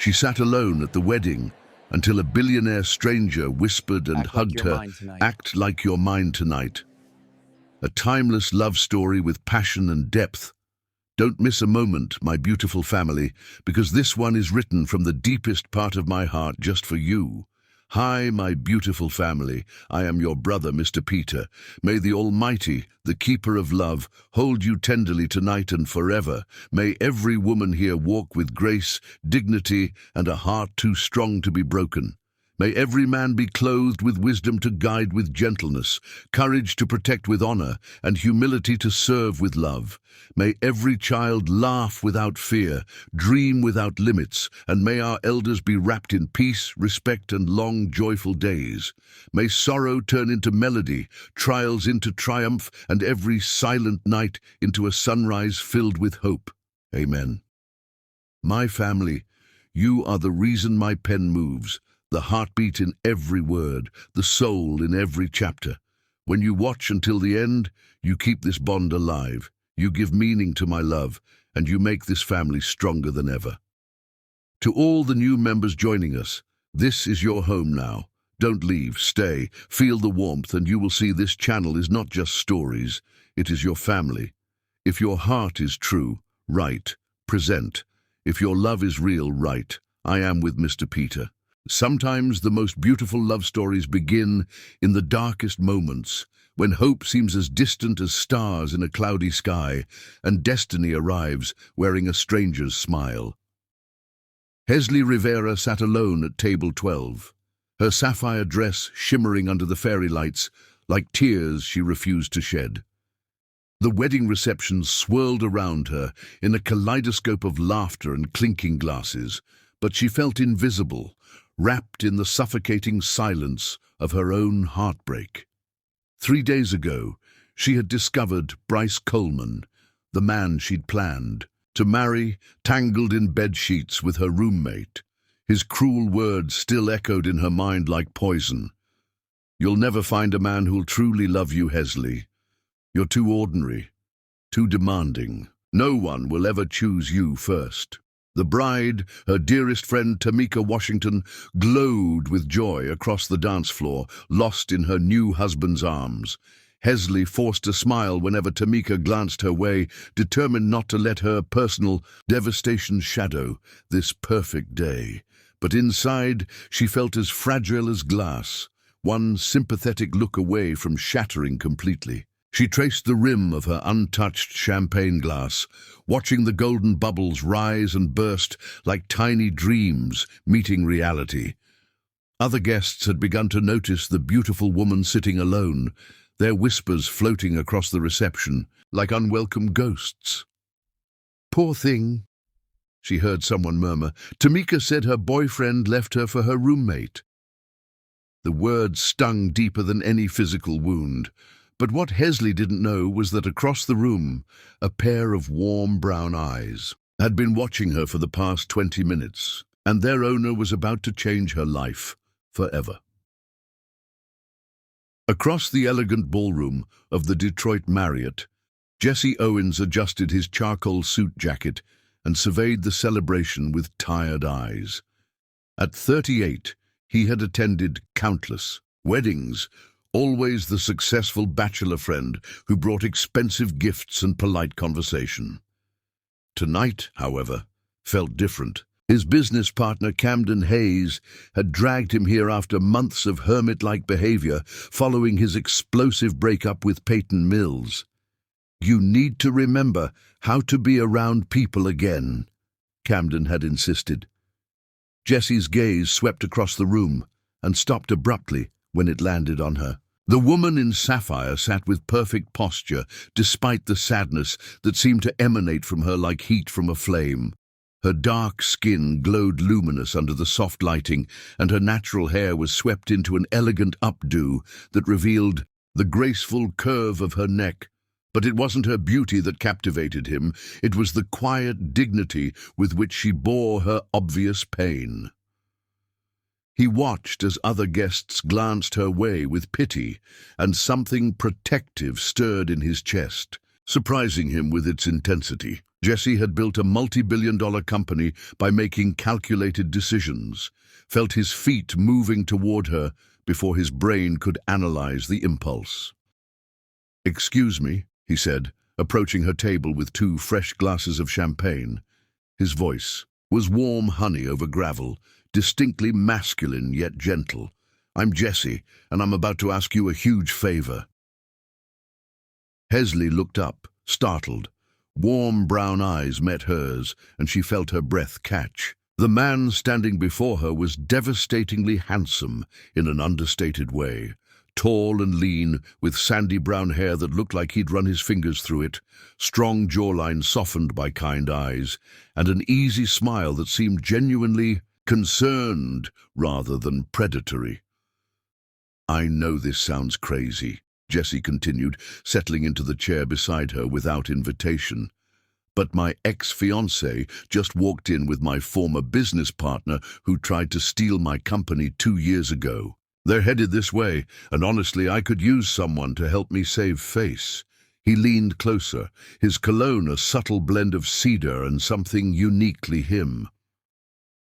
She sat alone at the wedding until a billionaire stranger whispered and hugged her, "Act like you're mine tonight." A timeless love story with passion and depth. Don't miss a moment, my beautiful family, because this one is written from the deepest part of my heart just for you. Hi, my beautiful family. I am your brother, Mr. Peter. May the Almighty, the keeper of love, hold you tenderly tonight and forever. May every woman here walk with grace, dignity, and a heart too strong to be broken. May every man be clothed with wisdom to guide with gentleness, courage to protect with honor, and humility to serve with love. May every child laugh without fear, dream without limits, and may our elders be wrapped in peace, respect, and long, joyful days. May sorrow turn into melody, trials into triumph, and every silent night into a sunrise filled with hope. Amen. My family, you are the reason my pen moves, the heartbeat in every word, the soul in every chapter. When you watch until the end, you keep this bond alive. You give meaning to my love, and you make this family stronger than ever. To all the new members joining us, this is your home now. Don't leave, stay, feel the warmth, and you will see this channel is not just stories, it is your family. If your heart is true, write, present. If your love is real, write, I am with Mr. Peter. Sometimes the most beautiful love stories begin in the darkest moments, when hope seems as distant as stars in a cloudy sky, and destiny arrives wearing a stranger's smile. Hesley Rivera sat alone at table 12, her sapphire dress shimmering under the fairy lights like tears she refused to shed. The wedding reception swirled around her in a kaleidoscope of laughter and clinking glasses, but she felt invisible, wrapped in the suffocating silence of her own heartbreak. 3 days ago, she had discovered Bryce Coleman, the man she'd planned to marry, tangled in bed sheets with her roommate. His cruel words still echoed in her mind like poison. You'll never find a man who'll truly love you, Hesley. You're too ordinary, too demanding. No one will ever choose you first. The bride, her dearest friend Tamika Washington, glowed with joy across the dance floor, lost in her new husband's arms. Hesley forced a smile whenever Tamika glanced her way, determined not to let her personal devastation shadow this perfect day. But inside, she felt as fragile as glass, one sympathetic look away from shattering completely. She traced the rim of her untouched champagne glass, watching the golden bubbles rise and burst like tiny dreams meeting reality. Other guests had begun to notice the beautiful woman sitting alone, their whispers floating across the reception like unwelcome ghosts. "Poor thing," she heard someone murmur. "Tamika said her boyfriend left her for her roommate." The words stung deeper than any physical wound. But what Hesley didn't know was that across the room, a pair of warm brown eyes had been watching her for the past 20 minutes, and their owner was about to change her life forever. Across the elegant ballroom of the Detroit Marriott, Jesse Owens adjusted his charcoal suit jacket and surveyed the celebration with tired eyes. At 38, he had attended countless weddings, always the successful bachelor friend who brought expensive gifts and polite conversation. Tonight, however, felt different. His business partner, Camden Hayes, had dragged him here after months of hermit-like behavior following his explosive breakup with Peyton Mills. "You need to remember how to be around people again," Camden had insisted. Jesse's gaze swept across the room and stopped abruptly when it landed on her. The woman in sapphire sat with perfect posture, despite the sadness that seemed to emanate from her like heat from a flame. Her dark skin glowed luminous under the soft lighting, and her natural hair was swept into an elegant updo that revealed the graceful curve of her neck. But it wasn't her beauty that captivated him, it was the quiet dignity with which she bore her obvious pain. He watched as other guests glanced her way with pity, and something protective stirred in his chest, surprising him with its intensity. Jesse had built a multi-billion-dollar company by making calculated decisions, felt his feet moving toward her before his brain could analyze the impulse. "Excuse me," he said, approaching her table with 2 fresh glasses of champagne. His voice was warm honey over gravel, distinctly masculine yet gentle. "I'm Jesse, and I'm about to ask you a huge favor." Hesley looked up, startled. Warm brown eyes met hers, and she felt her breath catch. The man standing before her was devastatingly handsome in an understated way. Tall and lean, with sandy brown hair that looked like he'd run his fingers through it, strong jawline softened by kind eyes, and an easy smile that seemed genuinely concerned rather than predatory. "I know this sounds crazy," Jesse continued, settling into the chair beside her without invitation. "But my ex-fiancé just walked in with my former business partner who tried to steal my company 2 years ago. They're headed this way, and honestly, I could use someone to help me save face." He leaned closer, his cologne a subtle blend of cedar and something uniquely him.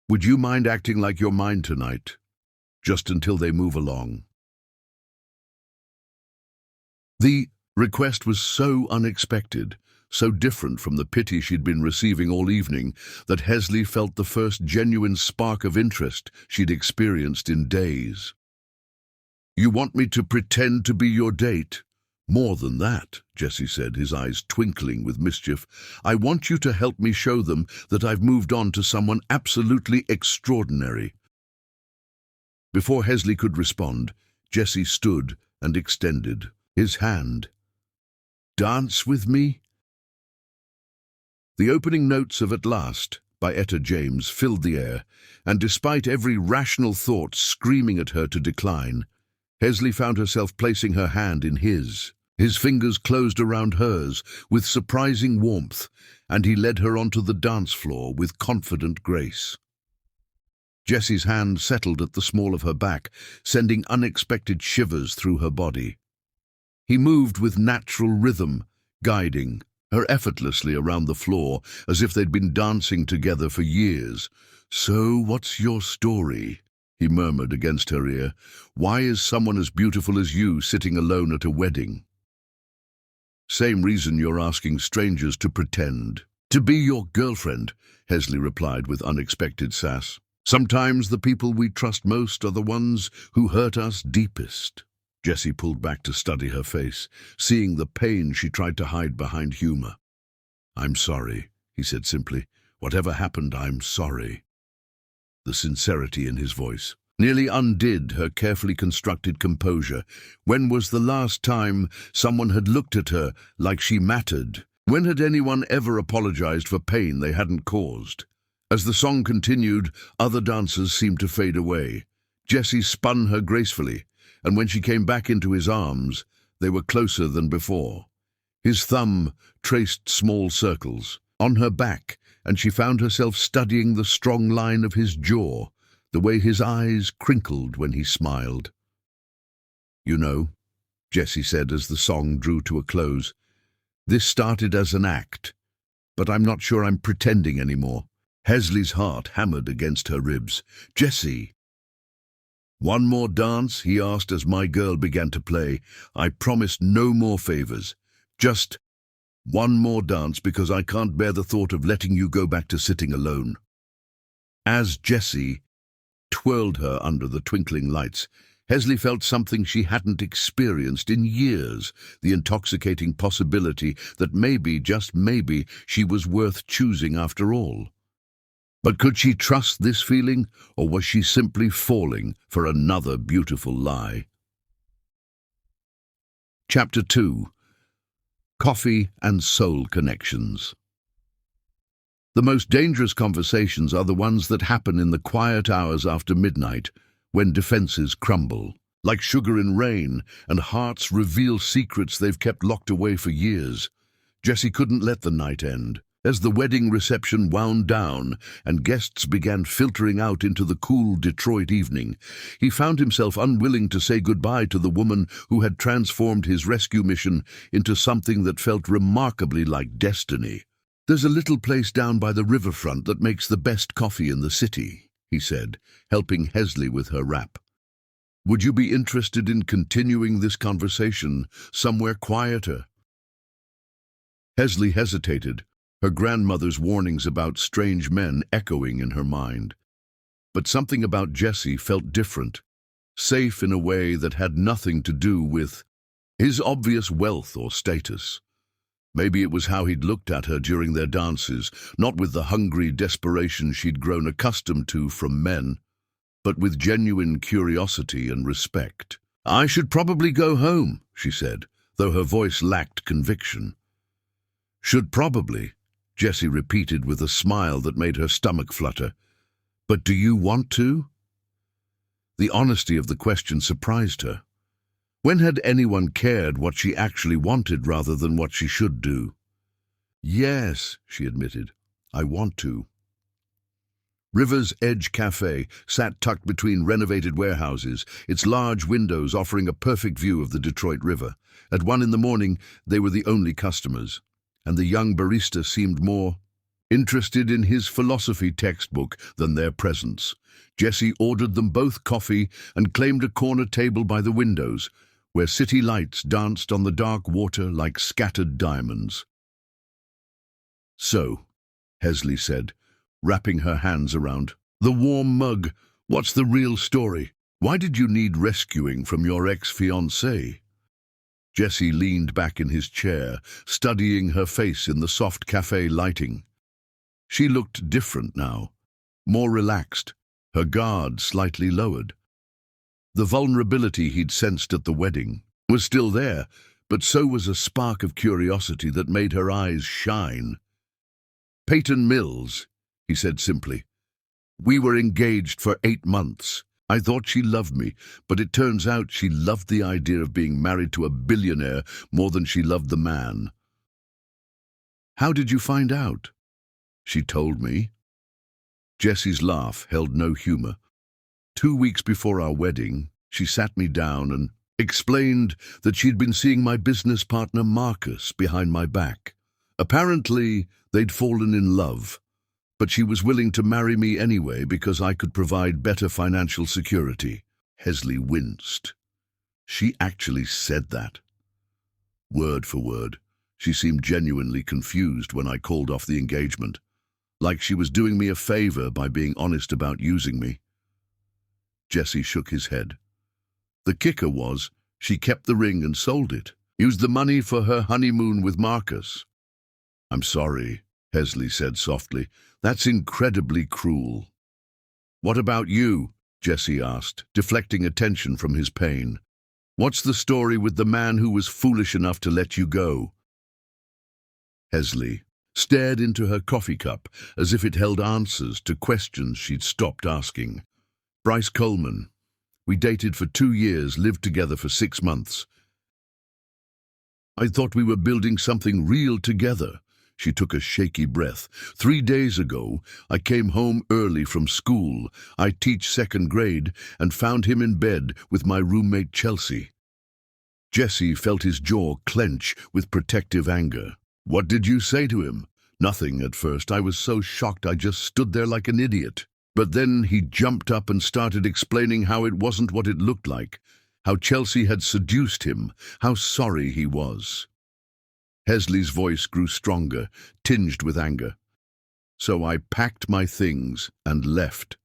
"Would you mind acting like you're mine tonight? Just until they move along." The request was so unexpected, so different from the pity she'd been receiving all evening, that Hesley felt the first genuine spark of interest she'd experienced in days. "You want me to pretend to be your date?" "More than that," Jesse said, his eyes twinkling with mischief. "I want you to help me show them that I've moved on to someone absolutely extraordinary." Before Hesley could respond, Jesse stood and extended his hand. "Dance with me?" The opening notes of "At Last" by Etta James filled the air, and despite every rational thought screaming at her to decline, Hesley found herself placing her hand in his. His fingers closed around hers with surprising warmth, and he led her onto the dance floor with confident grace. Jesse's hand settled at the small of her back, sending unexpected shivers through her body. He moved with natural rhythm, guiding her effortlessly around the floor as if they'd been dancing together for years. "So what's your story?" he murmured against her ear. "Why is someone as beautiful as you sitting alone at a wedding?" "Same reason you're asking strangers to pretend to be your girlfriend," Hesley replied with unexpected sass. "Sometimes the people we trust most are the ones who hurt us deepest." Jesse pulled back to study her face, seeing the pain she tried to hide behind humor. "I'm sorry," he said simply. "Whatever happened, I'm sorry." The sincerity in his voice nearly undid her carefully constructed composure. When was the last time someone had looked at her like she mattered? When had anyone ever apologized for pain they hadn't caused? As the song continued, other dancers seemed to fade away. Jesse spun her gracefully, and when she came back into his arms, they were closer than before. His thumb traced small circles on her back, and she found herself studying the strong line of his jaw, the way his eyes crinkled when he smiled. "You know," Jesse said as the song drew to a close, "this started as an act, but I'm not sure I'm pretending anymore." Hesley's heart hammered against her ribs. "Jesse!" "One more dance?" he asked as My Girl began to play. "I promised no more favors. Just one more dance, because I can't bear the thought of letting you go back to sitting alone." As Jesse twirled her under the twinkling lights, Hesley felt something she hadn't experienced in years, the intoxicating possibility that maybe, just maybe, she was worth choosing after all. But could she trust this feeling, or was she simply falling for another beautiful lie? Chapter 2. Coffee and Soul Connections. The most dangerous conversations are the ones that happen in the quiet hours after midnight, when defenses crumble. Like sugar in rain, and hearts reveal secrets they've kept locked away for years. Jesse couldn't let the night end. As the wedding reception wound down and guests began filtering out into the cool Detroit evening, he found himself unwilling to say goodbye to the woman who had transformed his rescue mission into something that felt remarkably like destiny. "There's a little place down by the riverfront that makes the best coffee in the city," he said, helping Hesley with her wrap. "Would you be interested in continuing this conversation somewhere quieter?" Hesley hesitated, her grandmother's warnings about strange men echoing in her mind. But something about Jesse felt different, safe in a way that had nothing to do with his obvious wealth or status. Maybe it was how he'd looked at her during their dances, not with the hungry desperation she'd grown accustomed to from men, but with genuine curiosity and respect. "I should probably go home," she said, though her voice lacked conviction. "Should probably," Jesse repeated with a smile that made her stomach flutter. "But do you want to?" The honesty of the question surprised her. When had anyone cared what she actually wanted rather than what she should do? "Yes," she admitted, "I want to." River's Edge Cafe sat tucked between renovated warehouses, its large windows offering a perfect view of the Detroit River. At 1 in the morning, they were the only customers, and the young barista seemed more interested in his philosophy textbook than their presence. Jesse ordered them both coffee and claimed a corner table by the windows, where city lights danced on the dark water like scattered diamonds. "So," Hesley said, wrapping her hands around the warm mug, "what's the real story? Why did you need rescuing from your ex-fiancé?" Jesse leaned back in his chair, studying her face in the soft cafe lighting. She looked different now, more relaxed, her guard slightly lowered. The vulnerability he'd sensed at the wedding was still there, but so was a spark of curiosity that made her eyes shine. "Peyton Mills," he said simply. "We were engaged for 8 months. I thought she loved me, but it turns out she loved the idea of being married to a billionaire more than she loved the man." "How did you find out?" "She told me." Jesse's laugh held no humor. 2 weeks before our wedding, she sat me down and explained that she'd been seeing my business partner Marcus behind my back. Apparently, they'd fallen in love, but she was willing to marry me anyway because I could provide better financial security. Hesley winced. She actually said that. Word for word, she seemed genuinely confused when I called off the engagement, like she was doing me a favor by being honest about using me. Jesse shook his head. The kicker was, she kept the ring and sold it, used the money for her honeymoon with Marcus. "I'm sorry," Hesley said softly. "That's incredibly cruel." "What about you?" Jesse asked, deflecting attention from his pain. "What's the story with the man who was foolish enough to let you go?" Hesley stared into her coffee cup as if it held answers to questions she'd stopped asking. "Bryce Coleman. We dated for 2 years, lived together for 6 months. I thought we were building something real together." She took a shaky breath. 3 days ago, I came home early from school. I teach 2nd grade and found him in bed with my roommate Chelsea. Jesse felt his jaw clench with protective anger. "What did you say to him?" "Nothing at first. I was so shocked I just stood there like an idiot. But then he jumped up and started explaining how it wasn't what it looked like, how Chelsea had seduced him, how sorry he was." Hesley's voice grew stronger, tinged with anger. "So I packed my things and left.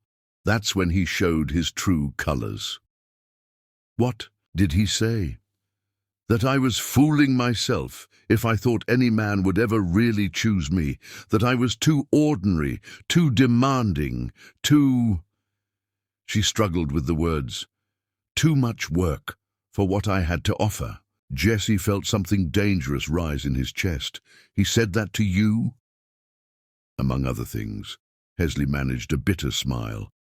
That's when he showed his true colors." "What did he say?" "That I was fooling myself if I thought any man would ever really choose me, that I was too ordinary, too demanding, too—" She struggled with the words. "Too much work for what I had to offer." Jesse felt something dangerous rise in his chest. "He said that to you?" "Among other things." Hesley managed a bitter smile.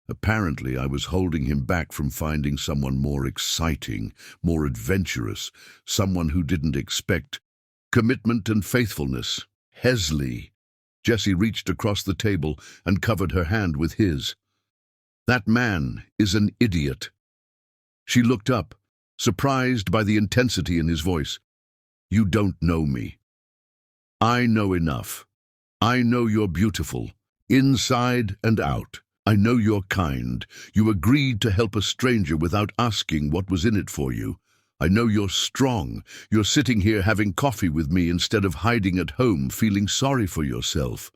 "Apparently I was holding him back from finding someone more exciting, more adventurous, someone who didn't expect commitment and faithfulness." "Hesley." Jesse reached across the table and covered her hand with his. "That man is an idiot." She looked up, surprised by the intensity in his voice. "You don't know me." "I know enough." I know you're beautiful, inside and out. I know you're kind. You agreed to help a stranger without asking what was in it for you. I know you're strong. You're sitting here having coffee with me instead of hiding at home feeling sorry for yourself.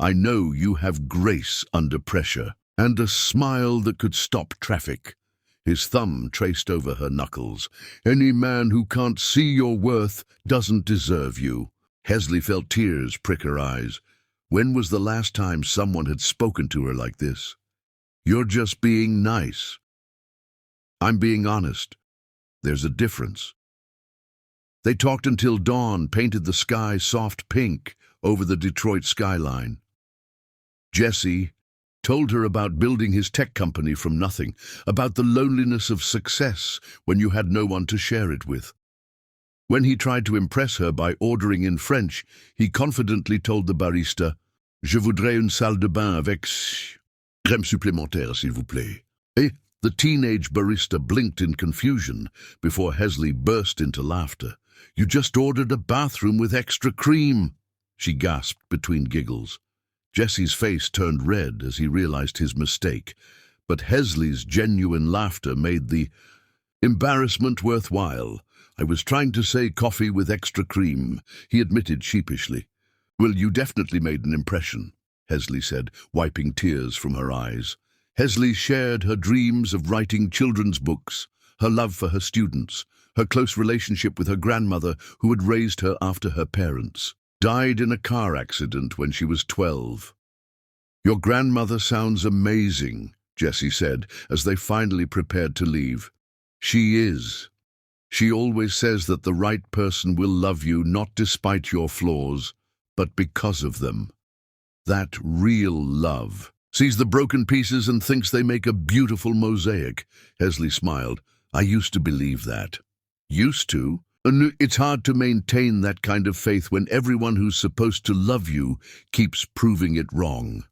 I know you have grace under pressure and a smile that could stop traffic. His thumb traced over her knuckles. Any man who can't see your worth doesn't deserve you. Hesley felt tears prick her eyes. When was the last time someone had spoken to her like this? You're just being nice. I'm being honest. There's a difference. They talked until dawn painted the sky soft pink over the Detroit skyline. Jesse told her about building his tech company from nothing, about the loneliness of success when you had no one to share it with. When he tried to impress her by ordering in French, he confidently told the barista, Je voudrais une salle de bain avec crème supplémentaire, s'il vous plaît. The teenage barista blinked in confusion before Hesley burst into laughter. You just ordered a bathroom with extra cream, she gasped between giggles. Jesse's face turned red as he realized his mistake, but Hesley's genuine laughter made the embarrassment worthwhile. I was trying to say coffee with extra cream, he admitted sheepishly. Well, you definitely made an impression, Hesley said, wiping tears from her eyes. Hesley shared her dreams of writing children's books, her love for her students, her close relationship with her grandmother who had raised her after her parents died in a car accident when she was 12. Your grandmother sounds amazing, Jesse said, as they finally prepared to leave. She is. She always says that the right person will love you not despite your flaws, but because of them. That real love sees the broken pieces and thinks they make a beautiful mosaic. Hesley smiled. I used to believe that. Used to? And it's hard to maintain that kind of faith when everyone who's supposed to love you keeps proving it wrong.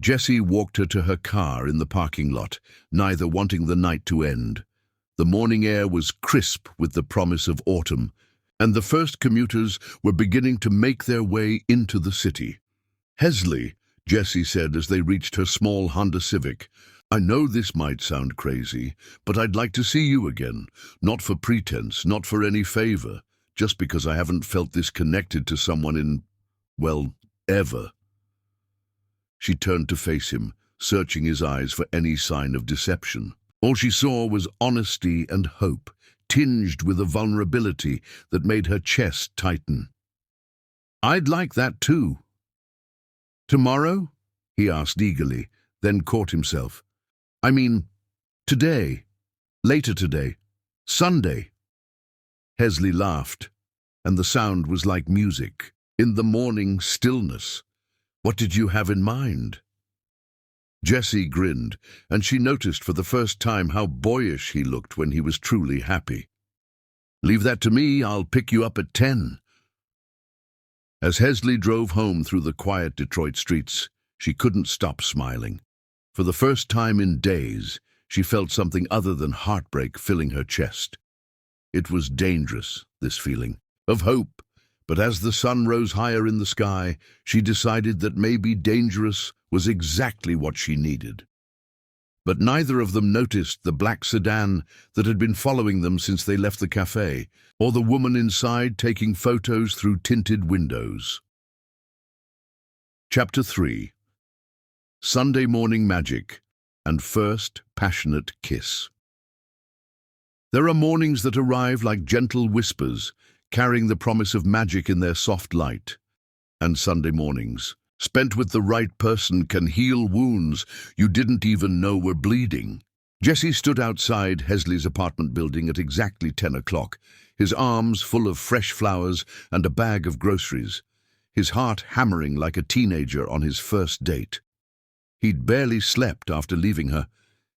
Jessie walked her to her car in the parking lot, neither wanting the night to end. The morning air was crisp with the promise of autumn, and the first commuters were beginning to make their way into the city. Hesley, Jessie said as they reached her small Honda Civic, I know this might sound crazy, but I'd like to see you again. Not for pretense, not for any favor, just because I haven't felt this connected to someone in, well, ever. She turned to face him, searching his eyes for any sign of deception. All she saw was honesty and hope, tinged with a vulnerability that made her chest tighten. I'd like that too. Tomorrow? He asked eagerly, then caught himself. I mean, today, later today, Sunday. Hesley laughed, and the sound was like music, in the morning stillness. What did you have in mind? Jessie grinned, and she noticed for the first time how boyish he looked when he was truly happy. Leave that to me, I'll pick you up at 10. As Hesley drove home through the quiet Detroit streets, she couldn't stop smiling. For the first time in days, she felt something other than heartbreak filling her chest. It was dangerous, this feeling, of hope, but as the sun rose higher in the sky, she decided that maybe dangerous was exactly what she needed. But neither of them noticed the black sedan that had been following them since they left the cafe, or the woman inside taking photos through tinted windows. Chapter 3. Sunday Morning Magic and First Passionate Kiss. There are mornings that arrive like gentle whispers, carrying the promise of magic in their soft light. And Sunday mornings, spent with the right person, can heal wounds you didn't even know were bleeding. Jesse stood outside Hesley's apartment building at exactly 10 o'clock, his arms full of fresh flowers and a bag of groceries, his heart hammering like a teenager on his first date. He'd barely slept after leaving her,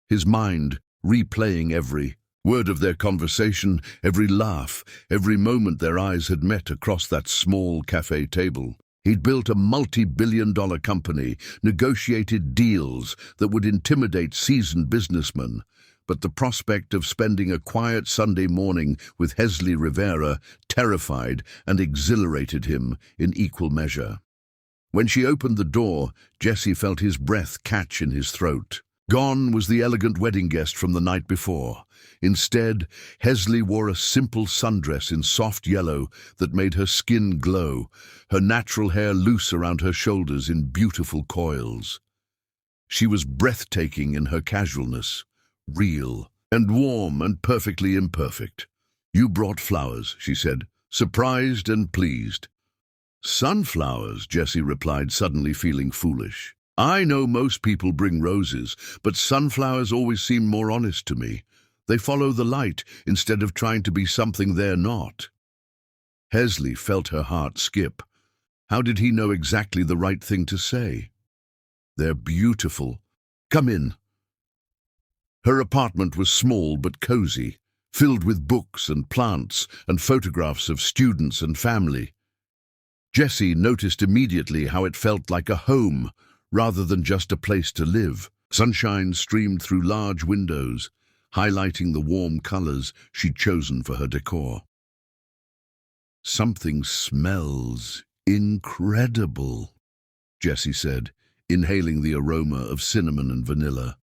his mind replaying every word of their conversation, every laugh, every moment their eyes had met across that small cafe table. He'd built a multi-billion-dollar company, negotiated deals that would intimidate seasoned businessmen, but the prospect of spending a quiet Sunday morning with Hesley Rivera terrified and exhilarated him in equal measure. When she opened the door, Jesse felt his breath catch in his throat. Gone was the elegant wedding guest from the night before. Instead, Hesley wore a simple sundress in soft yellow that made her skin glow, her natural hair loose around her shoulders in beautiful coils. She was breathtaking in her casualness, real and warm and perfectly imperfect. "You brought flowers," she said, surprised and pleased. "Sunflowers," Jesse replied, suddenly feeling foolish. "I know most people bring roses, but sunflowers always seem more honest to me. They follow the light instead of trying to be something they're not." Hesley felt her heart skip. How did he know exactly the right thing to say? "They're beautiful. Come in." Her apartment was small but cozy, filled with books and plants and photographs of students and family. Jesse noticed immediately how it felt like a home rather than just a place to live. Sunshine streamed through large windows, highlighting the warm colors she'd chosen for her decor. "Something smells incredible," Jesse said, inhaling the aroma of cinnamon and vanilla.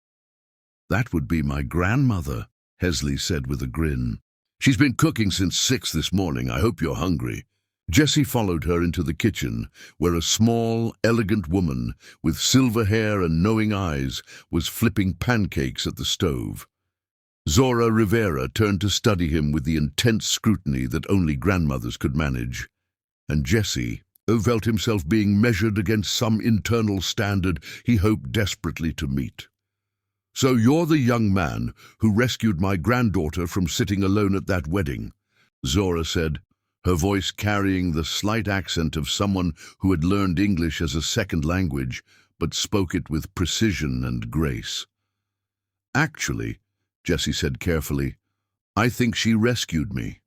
"That would be my grandmother," Hesley said with a grin. "She's been cooking since 6 this morning. I hope you're hungry." Jesse followed her into the kitchen, where a small, elegant woman with silver hair and knowing eyes was flipping pancakes at the stove. Zora Rivera turned to study him with the intense scrutiny that only grandmothers could manage, and Jesse felt himself being measured against some internal standard he hoped desperately to meet. "So you're the young man who rescued my granddaughter from sitting alone at that wedding," Zora said, her voice carrying the slight accent of someone who had learned English as a second language, but spoke it with precision and grace. "Actually," Jesse said carefully, "I think she rescued me."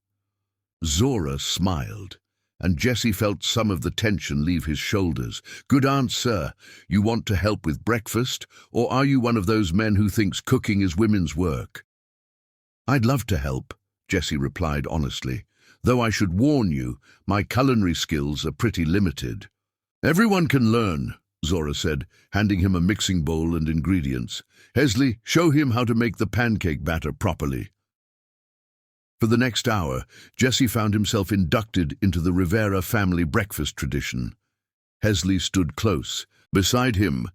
Zora smiled, and Jesse felt some of the tension leave his shoulders. "Good answer. You want to help with breakfast, or are you one of those men who thinks cooking is women's work?" "I'd love to help," Jesse replied honestly, "though I should warn you, my culinary skills are pretty limited." "Everyone can learn," Zora said, handing him a mixing bowl and ingredients. "Hesley, show him how to make the pancake batter properly." For the next hour, Jesse found himself inducted into the Rivera family breakfast tradition. Hesley stood close, beside him,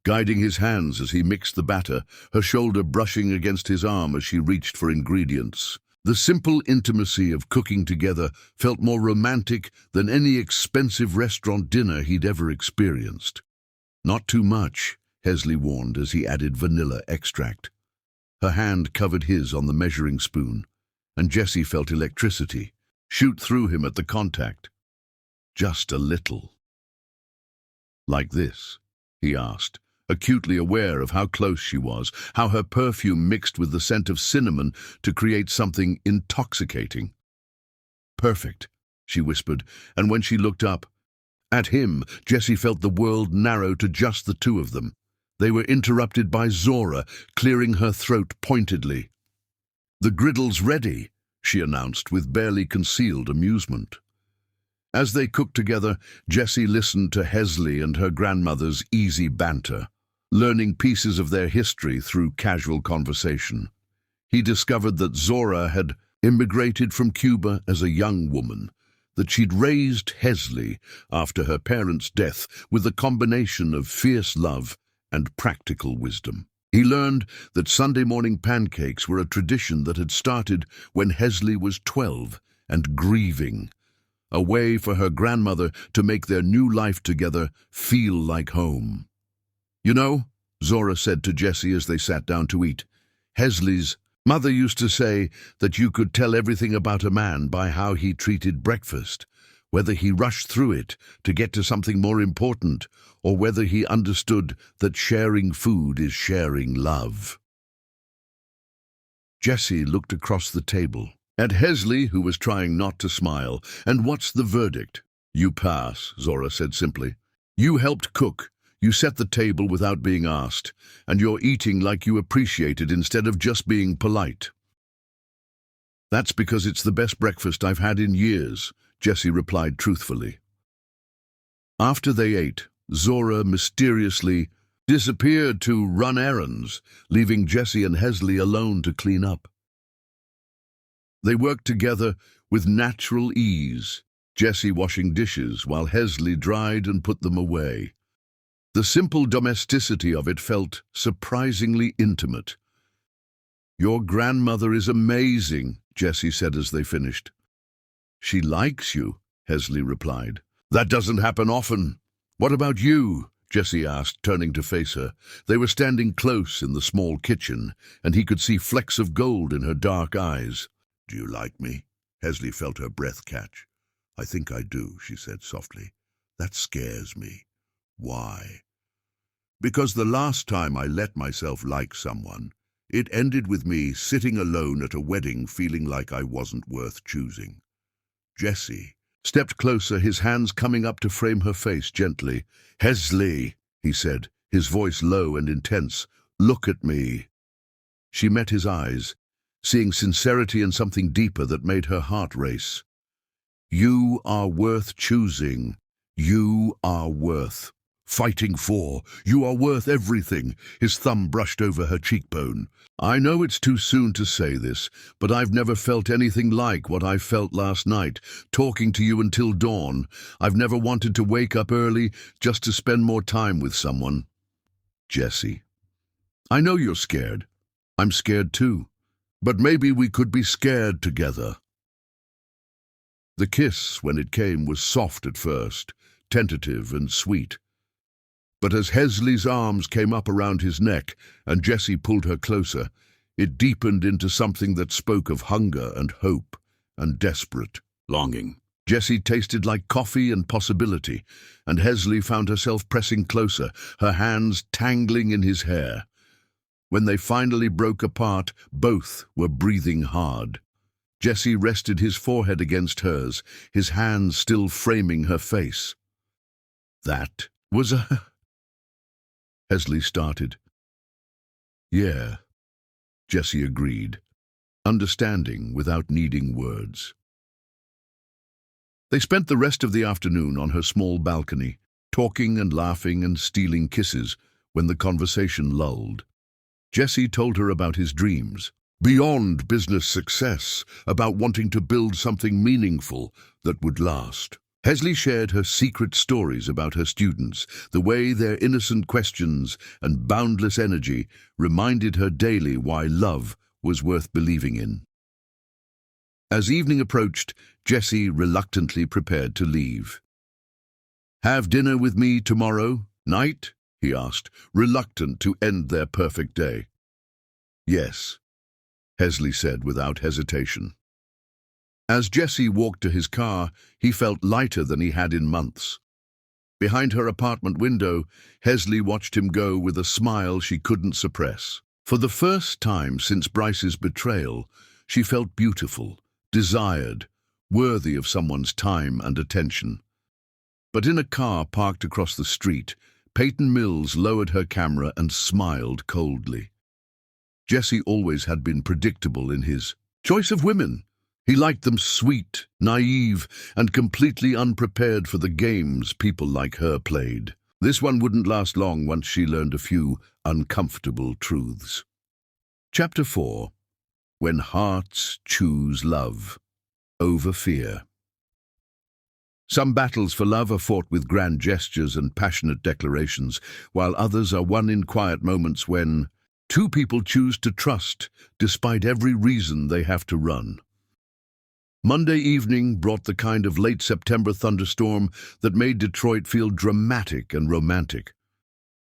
guiding his hands as he mixed the batter, her shoulder brushing against his arm as she reached for ingredients. The simple intimacy of cooking together felt more romantic than any expensive restaurant dinner he'd ever experienced. "Not too much," Hesley warned as he added vanilla extract. Her hand covered his on the measuring spoon, and Jesse felt electricity shoot through him at the contact. "Just a little." "Like this?" he asked, acutely aware of how close she was, how her perfume mixed with the scent of cinnamon to create something intoxicating. "Perfect," she whispered, and when she looked up at him, Jesse felt the world narrow to just the two of them. They were interrupted by Zora, clearing her throat pointedly. "The griddle's ready," she announced with barely concealed amusement. As they cooked together, Jesse listened to Hesley and her grandmother's easy banter, learning pieces of their history through casual conversation. He discovered that Zora had immigrated from Cuba as a young woman, that she'd raised Hesley after her parents' death with a combination of fierce love and practical wisdom. He learned that Sunday morning pancakes were a tradition that had started when Hesley was 12 and grieving, a way for her grandmother to make their new life together feel like home. "You know," Zora said to Jesse as they sat down to eat, "Hesley's mother used to say that you could tell everything about a man by how he treated breakfast, whether he rushed through it to get to something more important, or whether he understood that sharing food is sharing love." Jesse looked across the table at Hesley, who was trying not to smile. "And what's the verdict?" "You pass," Zora said simply. "You helped cook. You set the table without being asked, and you're eating like you appreciate it instead of just being polite. That's because it's the best breakfast I've had in years, Jessie replied truthfully. After they ate, Zora mysteriously disappeared to run errands, leaving Jessie and Hesley alone to clean up. They worked together with natural ease, Jessie washing dishes while Hesley dried and put them away. The simple domesticity of it felt surprisingly intimate. "Your grandmother is amazing," Jessie said as they finished. "She likes you," Hesley replied. "That doesn't happen often. What about you?" Jessie asked, turning to face her. They were standing close in the small kitchen, and he could see flecks of gold in her dark eyes. "Do you like me?" Hesley felt her breath catch. "I think I do," she said softly. "That scares me." "Why?" "Because the last time I let myself like someone, it ended with me sitting alone at a wedding feeling like I wasn't worth choosing." Jessie stepped closer, his hands coming up to frame her face gently. "Hesley," he said, his voice low and intense, "look at me." She met his eyes, seeing sincerity and something deeper that made her heart race. "You are worth choosing. You are worth fighting for. You are worth everything." His thumb brushed over her cheekbone. "I know it's too soon to say this, but I've never felt anything like what I felt last night, talking to you until dawn. I've never wanted to wake up early just to spend more time with someone." "Jessie, I know you're scared. I'm scared too. But maybe we could be scared together." The kiss, when it came, was soft at first, tentative and sweet. But as Hesley's arms came up around his neck and Jessie pulled her closer, it deepened into something that spoke of hunger and hope and desperate longing. Jessie tasted like coffee and possibility, and Hesley found herself pressing closer, her hands tangling in his hair. When they finally broke apart, both were breathing hard. Jessie rested his forehead against hers, his hands still framing her face. "That was a..." Hesley started. "Yeah," Jessie agreed, understanding without needing words. They spent the rest of the afternoon on her small balcony, talking and laughing and stealing kisses when the conversation lulled. Jessie told her about his dreams, beyond business success, about wanting to build something meaningful that would last. Hesley shared her secret stories about her students, the way their innocent questions and boundless energy reminded her daily why love was worth believing in. As evening approached, Jessie reluctantly prepared to leave. "Have dinner with me tomorrow night?" he asked, reluctant to end their perfect day. "Yes," Hesley said without hesitation. As Jessie walked to his car, he felt lighter than he had in months. Behind her apartment window, Hesley watched him go with a smile she couldn't suppress. For the first time since Bryce's betrayal, she felt beautiful, desired, worthy of someone's time and attention. But in a car parked across the street, Peyton Mills lowered her camera and smiled coldly. Jessie always had been predictable in his choice of women. He liked them sweet, naive, and completely unprepared for the games people like her played. This one wouldn't last long once she learned a few uncomfortable truths. Chapter 4. When Hearts Choose Love Over Fear. Some battles for love are fought with grand gestures and passionate declarations, while others are won in quiet moments when two people choose to trust despite every reason they have to run. Monday evening brought the kind of late September thunderstorm that made Detroit feel dramatic and romantic.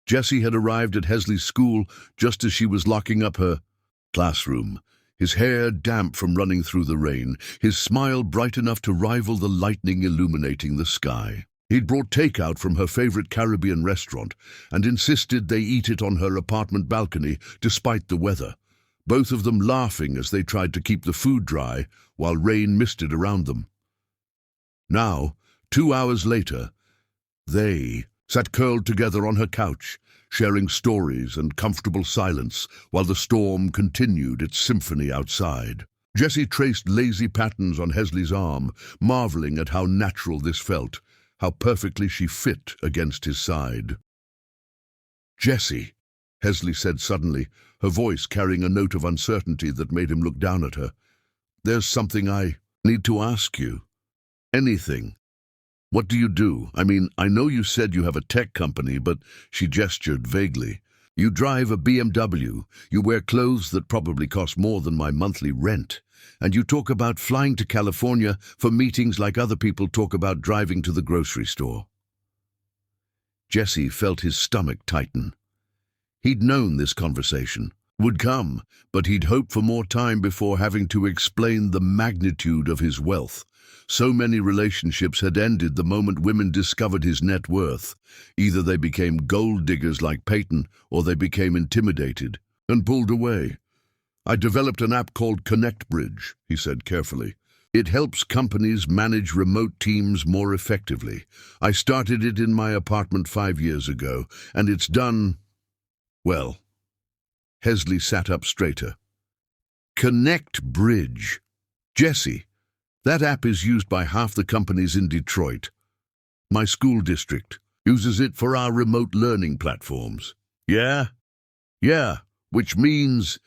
Jessie had arrived at Hesley's school just as she was locking up her classroom, his hair damp from running through the rain, his smile bright enough to rival the lightning illuminating the sky. He'd brought takeout from her favorite Caribbean restaurant and insisted they eat it on her apartment balcony despite the weather, both of them laughing as they tried to keep the food dry while rain misted around them. Now, 2 hours later, they sat curled together on her couch, sharing stories and comfortable silence while the storm continued its symphony outside. Jessie traced lazy patterns on Hesley's arm, marveling at how natural this felt, how perfectly she fit against his side. "Jessie," Hesley said suddenly, her voice carrying a note of uncertainty that made him look down at her. "There's something I need to ask you. Anything. What do you do? I mean, I know you said you have a tech company, but..." She gestured vaguely. "You drive a BMW, you wear clothes that probably cost more than my monthly rent, and you talk about flying to California for meetings like other people talk about driving to the grocery store." Jessie felt his stomach tighten. He'd known this conversation would come, but he'd hoped for more time before having to explain the magnitude of his wealth. So many relationships had ended the moment women discovered his net worth. Either they became gold diggers like Peyton, or they became intimidated and pulled away. "I developed an app called Connect Bridge," he said carefully. "It helps companies manage remote teams more effectively. I started it in my apartment 5 years ago, and it's done, well." Hesley sat up straighter. "Connect Bridge. Jessie, that app is used by half the companies in Detroit. My school district uses it for our remote learning platforms." "Yeah? Yeah, which means..."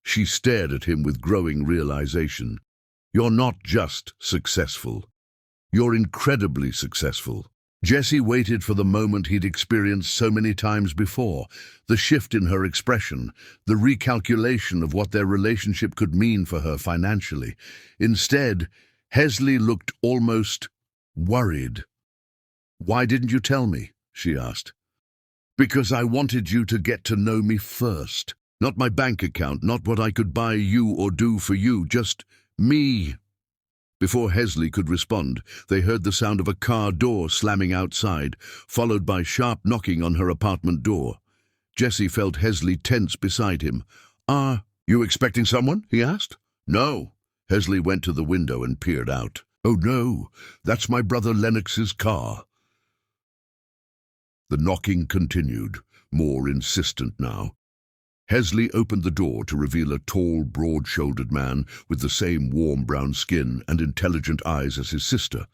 She stared at him with growing realization. "You're not just successful. You're incredibly successful." Jessie waited for the moment he'd experienced so many times before, the shift in her expression, the recalculation of what their relationship could mean for her financially. Instead, Hesley looked almost worried. "Why didn't you tell me?" she asked. "Because I wanted you to get to know me first. Not my bank account, not what I could buy you or do for you, just me." Before Hesley could respond, they heard the sound of a car door slamming outside, followed by sharp knocking on her apartment door. Jessie felt Hesley tense beside him. "Are you expecting someone?" he asked. "No." Hesley went to the window and peered out. "Oh no, that's my brother Lennox's car." The knocking continued, more insistent now. Hesley opened the door to reveal a tall, broad-shouldered man with the same warm brown skin and intelligent eyes as his sister.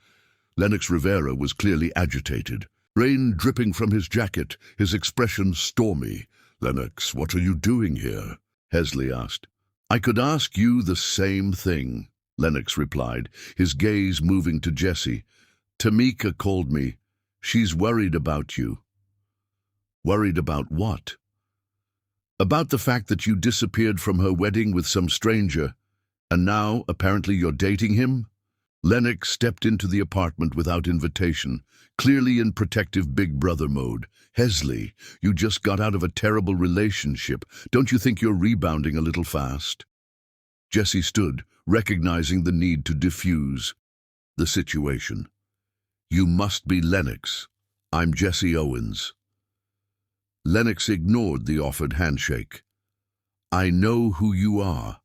Lennox Rivera was clearly agitated, rain dripping from his jacket, his expression stormy. "Lennox, what are you doing here?" Hesley asked. "I could ask you the same thing," Lennox replied, his gaze moving to Jessie. "Tamika called me. She's worried about you." "Worried about what?" "About the fact that you disappeared from her wedding with some stranger, and now, apparently, you're dating him?" Lennox stepped into the apartment without invitation, clearly in protective big brother mode. "Hesley, you just got out of a terrible relationship. Don't you think you're rebounding a little fast?" Jessie stood, recognizing the need to diffuse the situation. "You must be Lennox. I'm Jesse Owens." Lennox ignored the offered handshake. "I know who you are.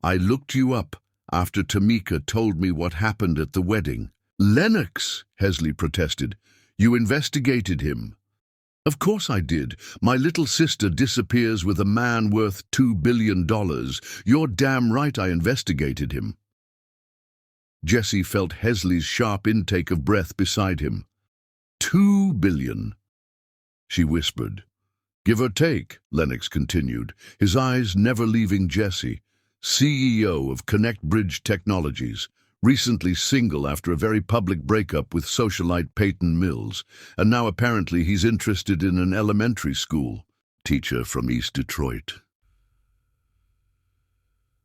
I looked you up after Tamika told me what happened at the wedding." "Lennox," Hesley protested, "you investigated him." "Of course I did. My little sister disappears with a man worth $2 billion. You're damn right I investigated him." Jessie felt Hesley's sharp intake of breath beside him. $2 billion. She whispered. "Give or take," Lennox continued, his eyes never leaving Jessie. "CEO of Connect Bridge Technologies, recently single after a very public breakup with socialite Peyton Mills, and now apparently he's interested in an elementary school teacher from East Detroit."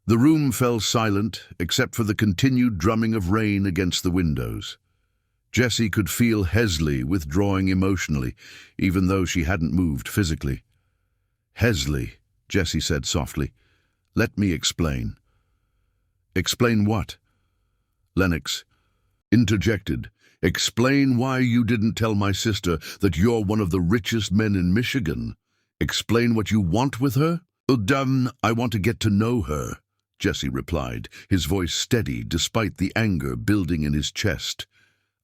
The room fell silent, except for the continued drumming of rain against the windows. Jessie could feel Hesley withdrawing emotionally, even though she hadn't moved physically. "Hesley," Jessie said softly, "let me explain." "Explain what?" Lennox interjected. "Explain why you didn't tell my sister that you're one of the richest men in Michigan. Explain what you want with her?" I want to get to know her," Jessie replied, his voice steady despite the anger building in his chest.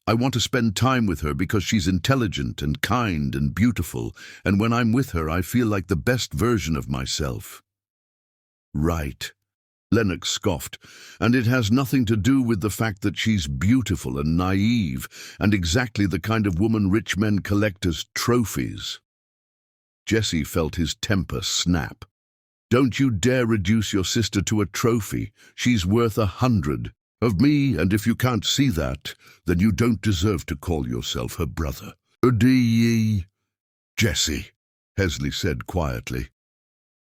I want to spend time with her because she's intelligent and kind and beautiful, and when I'm with her I feel like the best version of myself." "Right," Lennox scoffed, "and it has nothing to do with the fact that she's beautiful and naive and exactly the kind of woman rich men collect as trophies." Jesse felt his temper snap. "Don't you dare reduce your sister to a trophy. She's worth 100 of me, and if you can't see that, then you don't deserve to call yourself her brother." "Ye, Jesse," Hesley said quietly.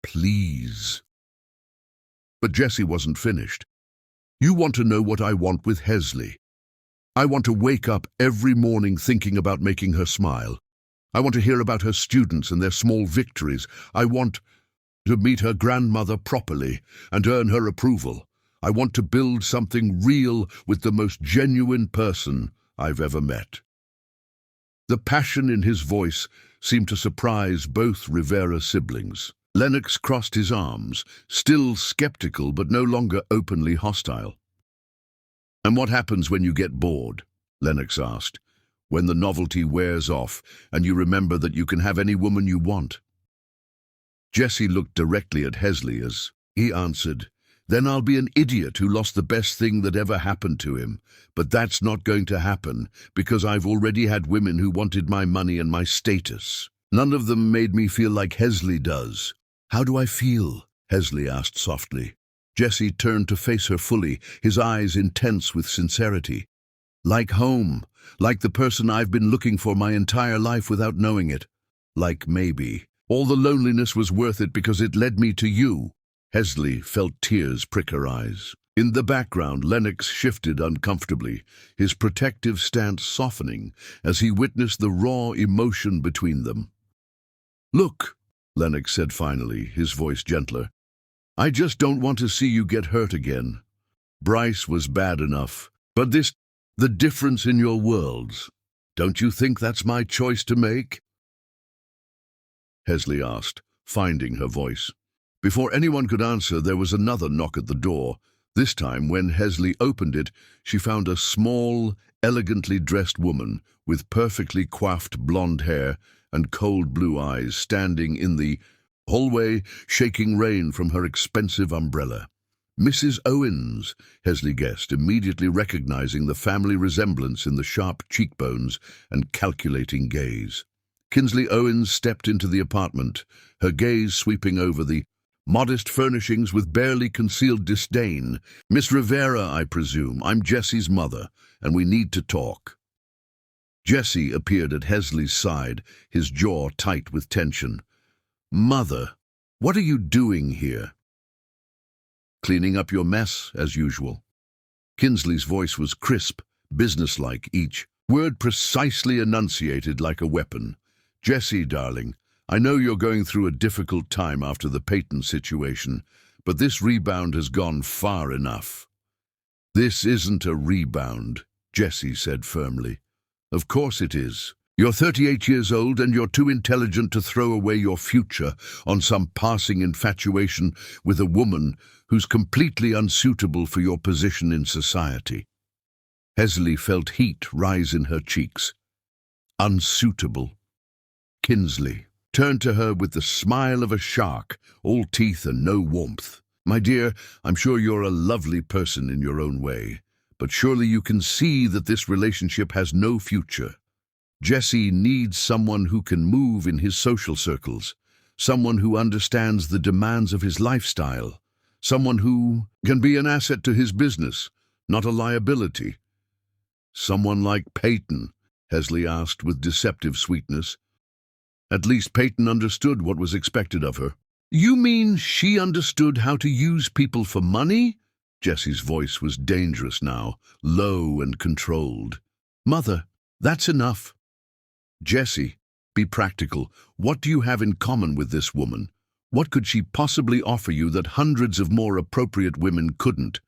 "Please." But Jesse wasn't finished. "You want to know what I want with Hesley? I want to wake up every morning thinking about making her smile. I want to hear about her students and their small victories. I want to meet her grandmother properly and earn her approval. I want to build something real with the most genuine person I've ever met." The passion in his voice seemed to surprise both Rivera siblings. Lennox crossed his arms, still skeptical but no longer openly hostile. "And what happens when you get bored?" Lennox asked. "When the novelty wears off and you remember that you can have any woman you want?" Jesse looked directly at Hesley as he answered, "Then I'll be an idiot who lost the best thing that ever happened to him. But that's not going to happen because I've already had women who wanted my money and my status. None of them made me feel like Hesley does." "How do I feel?" Hesley asked softly. Jesse turned to face her fully, his eyes intense with sincerity. "Like home, like the person I've been looking for my entire life without knowing it. Like maybe all the loneliness was worth it because it led me to you." Hesley felt tears prick her eyes. In the background, Lennox shifted uncomfortably, his protective stance softening as he witnessed the raw emotion between them. "Look," Lennox said finally, his voice gentler, "I just don't want to see you get hurt again. Bryce was bad enough, but the difference in your worlds. Don't you think that's my choice to make?" Hesley asked, finding her voice. Before anyone could answer, there was another knock at the door. This time, when Hesley opened it, she found a small, elegantly dressed woman with perfectly coiffed blonde hair and cold blue eyes standing in the hallway, shaking rain from her expensive umbrella. "Mrs. Owens," Hesley guessed, immediately recognizing the family resemblance in the sharp cheekbones and calculating gaze. Kinsley Owens stepped into the apartment, her gaze sweeping over the modest furnishings with barely concealed disdain. "Miss Rivera, I presume. I'm Jesse's mother, and we need to talk." Jesse appeared at Hesley's side, his jaw tight with tension. "Mother, what are you doing here?" "Cleaning up your mess, as usual." Kinsley's voice was crisp, businesslike, each word precisely enunciated like a weapon. "Jesse, darling, I know you're going through a difficult time after the Peyton situation, but this rebound has gone far enough." "This isn't a rebound," Jesse said firmly. "Of course it is. You're 38 years old and you're too intelligent to throw away your future on some passing infatuation with a woman who's completely unsuitable for your position in society." Hesley felt heat rise in her cheeks. Unsuitable. Kinsley turned to her with the smile of a shark, all teeth and no warmth. "My dear, I'm sure you're a lovely person in your own way, but surely you can see that this relationship has no future. Jesse needs someone who can move in his social circles, someone who understands the demands of his lifestyle, someone who can be an asset to his business, not a liability." "Someone like Peyton?" Hesley asked with deceptive sweetness. "At least Peyton understood what was expected of her." "You mean she understood how to use people for money?" Jesse's voice was dangerous now, low and controlled. "Mother, that's enough." "Jesse, be practical. What do you have in common with this woman? What could she possibly offer you that hundreds of more appropriate women couldn't?"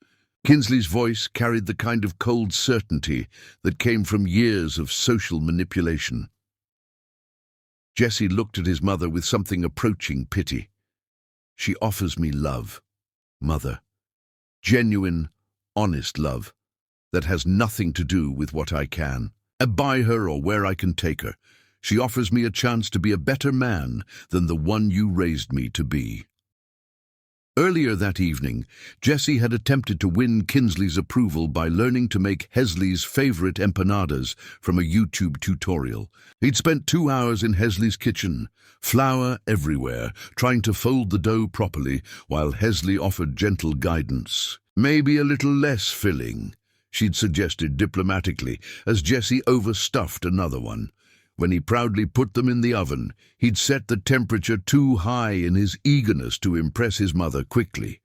Kinsley's voice carried the kind of cold certainty that came from years of social manipulation. Jesse looked at his mother with something approaching pity. "She offers me love, Mother. Genuine, honest love that has nothing to do with what I can Buy her or where I can take her. She offers me a chance to be a better man than the one you raised me to be." Earlier that evening, Jesse had attempted to win Kinsley's approval by learning to make Hesley's favorite empanadas from a YouTube tutorial. He'd spent 2 hours in Hesley's kitchen, flour everywhere, trying to fold the dough properly, while Hesley offered gentle guidance. "Maybe a little less filling," she'd suggested diplomatically, as Jesse overstuffed another one. When he proudly put them in the oven, he'd set the temperature too high in his eagerness to impress his mother quickly.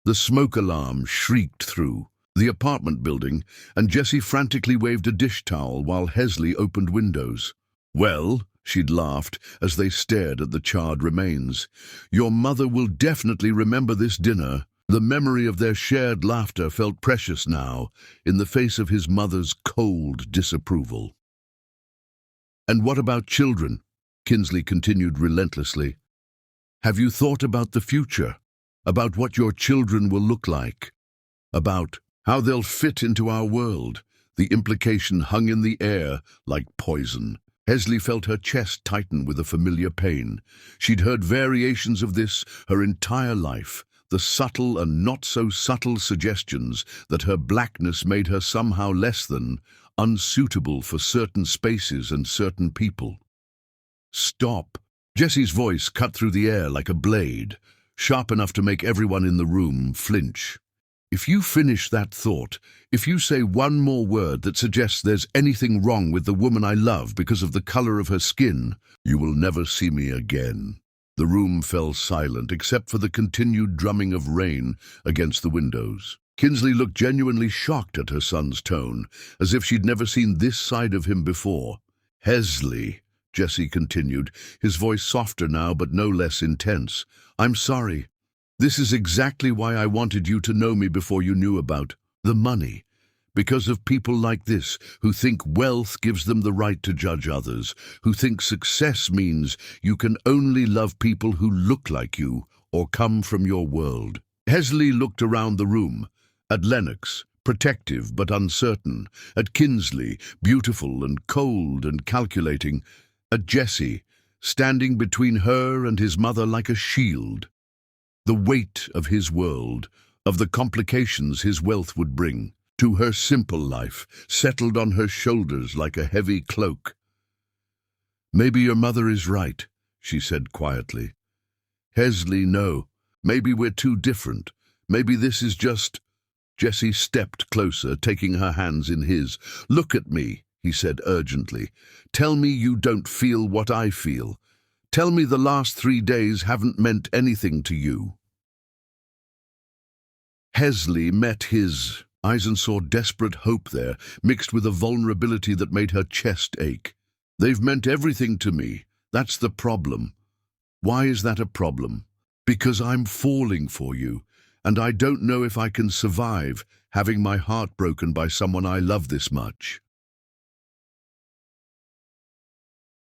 The smoke alarm shrieked through the apartment building, and Jessie frantically waved a dish towel while Hesley opened windows. "Well," she'd laughed as they stared at the charred remains, "your mother will definitely remember this dinner." The memory of their shared laughter felt precious now, in the face of his mother's cold disapproval. "And what about children?" Kinsley continued relentlessly. "Have you thought about the future? About what your children will look like? About how they'll fit into our world?" The implication hung in the air like poison. Hesley felt her chest tighten with a familiar pain. She'd heard variations of this her entire life, the subtle and not-so-subtle suggestions that her blackness made her somehow less than, unsuitable for certain spaces and certain people. "Stop." Jesse's voice cut through the air like a blade, sharp enough to make everyone in the room flinch. "If you finish that thought, if you say one more word that suggests there's anything wrong with the woman I love because of the color of her skin, you will never see me again." The room fell silent, except for the continued drumming of rain against the windows. Kinsley looked genuinely shocked at her son's tone, as if she'd never seen this side of him before. "Hesley," Jesse continued, his voice softer now but no less intense, "I'm sorry. This is exactly why I wanted you to know me before you knew about the money. Because of people like this, who think wealth gives them the right to judge others, who think success means you can only love people who look like you or come from your world." Hesley looked around the room, at Lennox, protective but uncertain, at Kinsley, beautiful and cold and calculating, at Jesse, standing between her and his mother like a shield. The weight of his world, of the complications his wealth would bring, to her simple life, settled on her shoulders like a heavy cloak. "Maybe your mother is right," she said quietly. "Hesley, no. Maybe we're too different. Maybe this is just—" Jesse stepped closer, taking her hands in his. "Look at me," he said urgently. "Tell me you don't feel what I feel. Tell me the last 3 days haven't meant anything to you." Hesley met his eyes and saw desperate hope there, mixed with a vulnerability that made her chest ache. "They've meant everything to me. That's the problem." "Why is that a problem?" "Because I'm falling for you, and I don't know if I can survive having my heart broken by someone I love this much."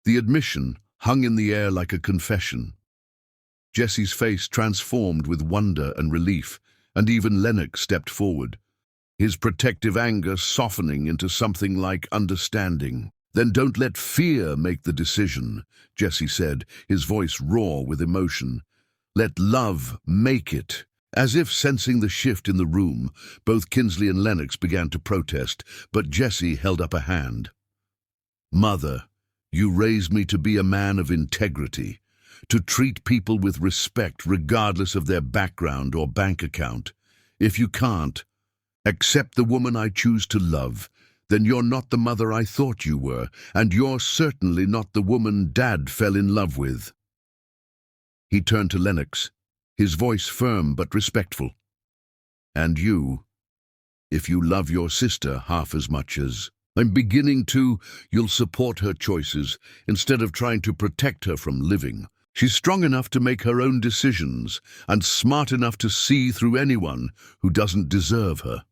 The admission hung in the air like a confession. Jesse's face transformed with wonder and relief, and even Lennox stepped forward, his protective anger softening into something like understanding. "Then don't let fear make the decision," Jesse said, his voice raw with emotion. "Let love make it." As if sensing the shift in the room, both Kinsley and Lennox began to protest, but Jesse held up a hand. "Mother, you raised me to be a man of integrity, to treat people with respect regardless of their background or bank account. If you can't accept the woman I choose to love, then you're not the mother I thought you were, and you're certainly not the woman Dad fell in love with." He turned to Lennox, his voice firm but respectful. "And you, if you love your sister half as much as I'm beginning to, you'll support her choices instead of trying to protect her from living. She's strong enough to make her own decisions and smart enough to see through anyone who doesn't deserve her."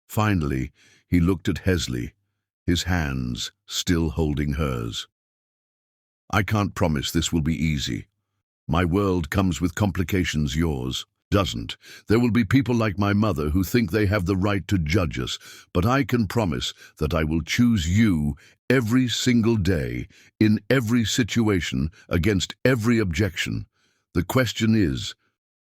Finally, he looked at Hesley, his hands still holding hers. "I can't promise this will be easy. My world comes with complications yours. Doesn't. There will be people like my mother who think they have the right to judge us, but I can promise that I will choose you every single day, in every situation, against every objection. The question is,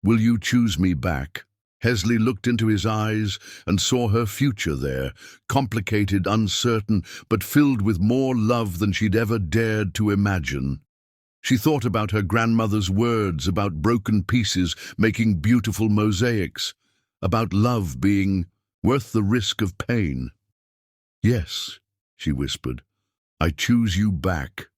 will you choose me back? Hesley looked into his eyes and saw her future there, complicated, uncertain, but filled with more love than she'd ever dared to imagine. She thought about her grandmother's words about broken pieces making beautiful mosaics, about love being worth the risk of pain. "Yes," she whispered, "I choose you back."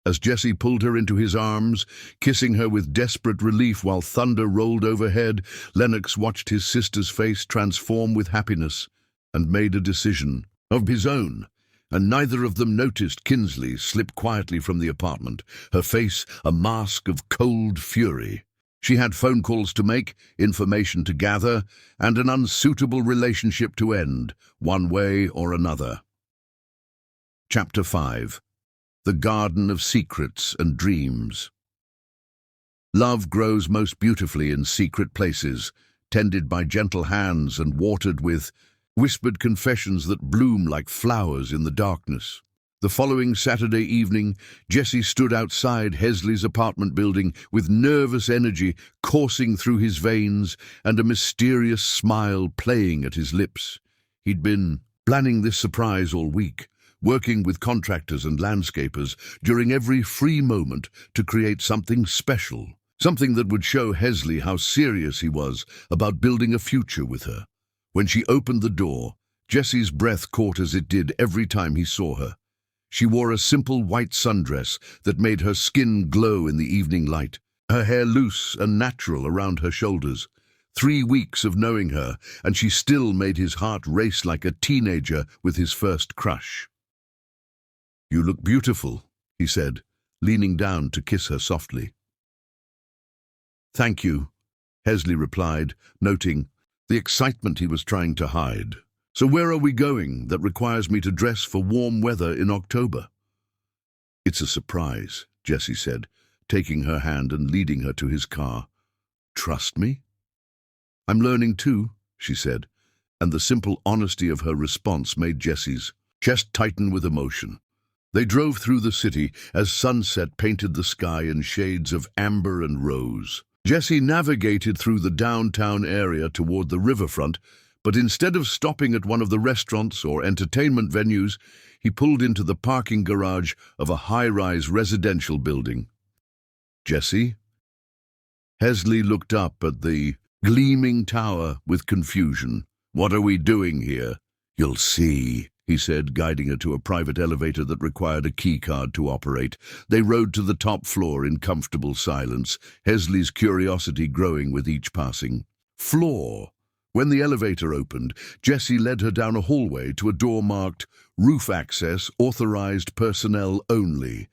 As Jesse pulled her into his arms, kissing her with desperate relief while thunder rolled overhead, Lennox watched his sister's face transform with happiness and made a decision of his own. And neither of them noticed Kinsley slip quietly from the apartment, her face a mask of cold fury. She had phone calls to make, information to gather, and an unsuitable relationship to end, one way or another. Chapter 5. The Garden of Secrets and Dreams. Love grows most beautifully in secret places, tended by gentle hands and watered with whispered confessions that bloom like flowers in the darkness. The following Saturday evening, Jesse stood outside Hesley's apartment building with nervous energy coursing through his veins and a mysterious smile playing at his lips. He'd been planning this surprise all week, working with contractors and landscapers during every free moment to create something special, something that would show Hesley how serious he was about building a future with her. When she opened the door, Jesse's breath caught as it did every time he saw her. She wore a simple white sundress that made her skin glow in the evening light, her hair loose and natural around her shoulders. 3 weeks of knowing her, and she still made his heart race like a teenager with his first crush. "You look beautiful," he said, leaning down to kiss her softly. "Thank you," Hesley replied, noting the excitement he was trying to hide. "So where are we going that requires me to dress for warm weather in October?" "It's a surprise," Jesse said, taking her hand and leading her to his car. "Trust me?" "I'm learning too," she said, and the simple honesty of her response made Jesse's chest tighten with emotion. They drove through the city as sunset painted the sky in shades of amber and rose. Jesse navigated through the downtown area toward the riverfront, but instead of stopping at one of the restaurants or entertainment venues, he pulled into the parking garage of a high-rise residential building. "Jesse?" Hesley looked up at the gleaming tower with confusion. "What are we doing here?" "You'll see," he said, guiding her to a private elevator that required a key card to operate. They rode to the top floor in comfortable silence, Hesley's curiosity growing with each passing floor. When the elevator opened, Jesse led her down a hallway to a door marked "Roof Access, Authorized Personnel Only."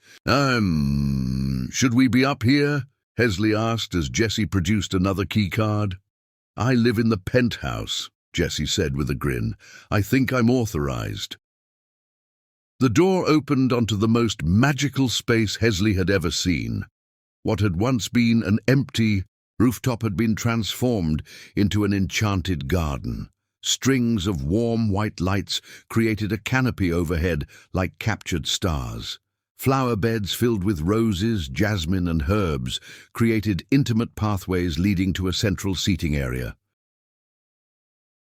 Should we be up here?" Hesley asked as Jesse produced another key card. "I live in the penthouse," Jesse said with a grin. "I think I'm authorized." The door opened onto the most magical space Hesley had ever seen. What had once been an empty rooftop had been transformed into an enchanted garden. Strings of warm white lights created a canopy overhead like captured stars. Flower beds filled with roses, jasmine, and herbs created intimate pathways leading to a central seating area.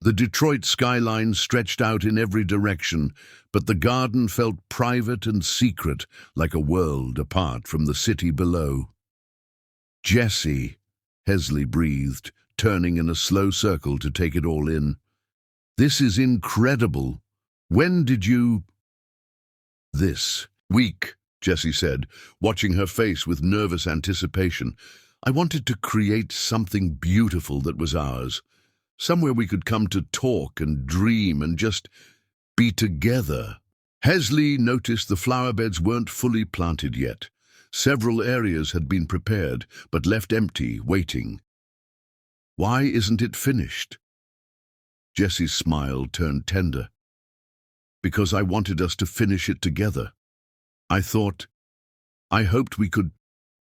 The Detroit skyline stretched out in every direction, but the garden felt private and secret, like a world apart from the city below. "Jesse," Hesley breathed, turning in a slow circle to take it all in. "This is incredible. When did you—" "This week," Jesse said, watching her face with nervous anticipation. "I wanted to create something beautiful that was ours. Somewhere we could come to talk and dream and just be together." Hesley noticed the flower beds weren't fully planted yet. Several areas had been prepared, but left empty, waiting. "Why isn't it finished?" Jesse's smile turned tender. "Because I wanted us to finish it together. I hoped we could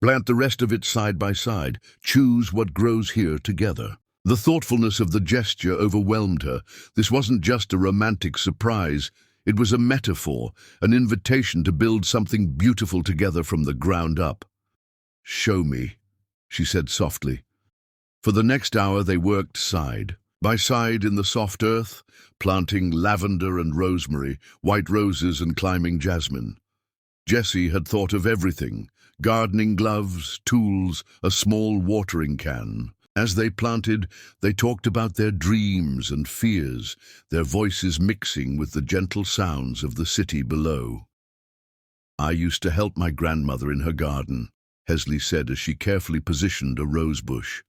Plant the rest of it side by side. Choose what grows here together. The thoughtfulness of the gesture overwhelmed her. This wasn't just a romantic surprise. It was a metaphor, an invitation to build something beautiful together from the ground up. "Show me," she said softly. For the next hour they worked side by side in the soft earth, planting lavender and rosemary, white roses and climbing jasmine. Jessie had thought of everything: gardening gloves, tools, a small watering can. As they planted, they talked about their dreams and fears, their voices mixing with the gentle sounds of the city below. "I used to help my grandmother in her garden," Hesley said as she carefully positioned a rose bush.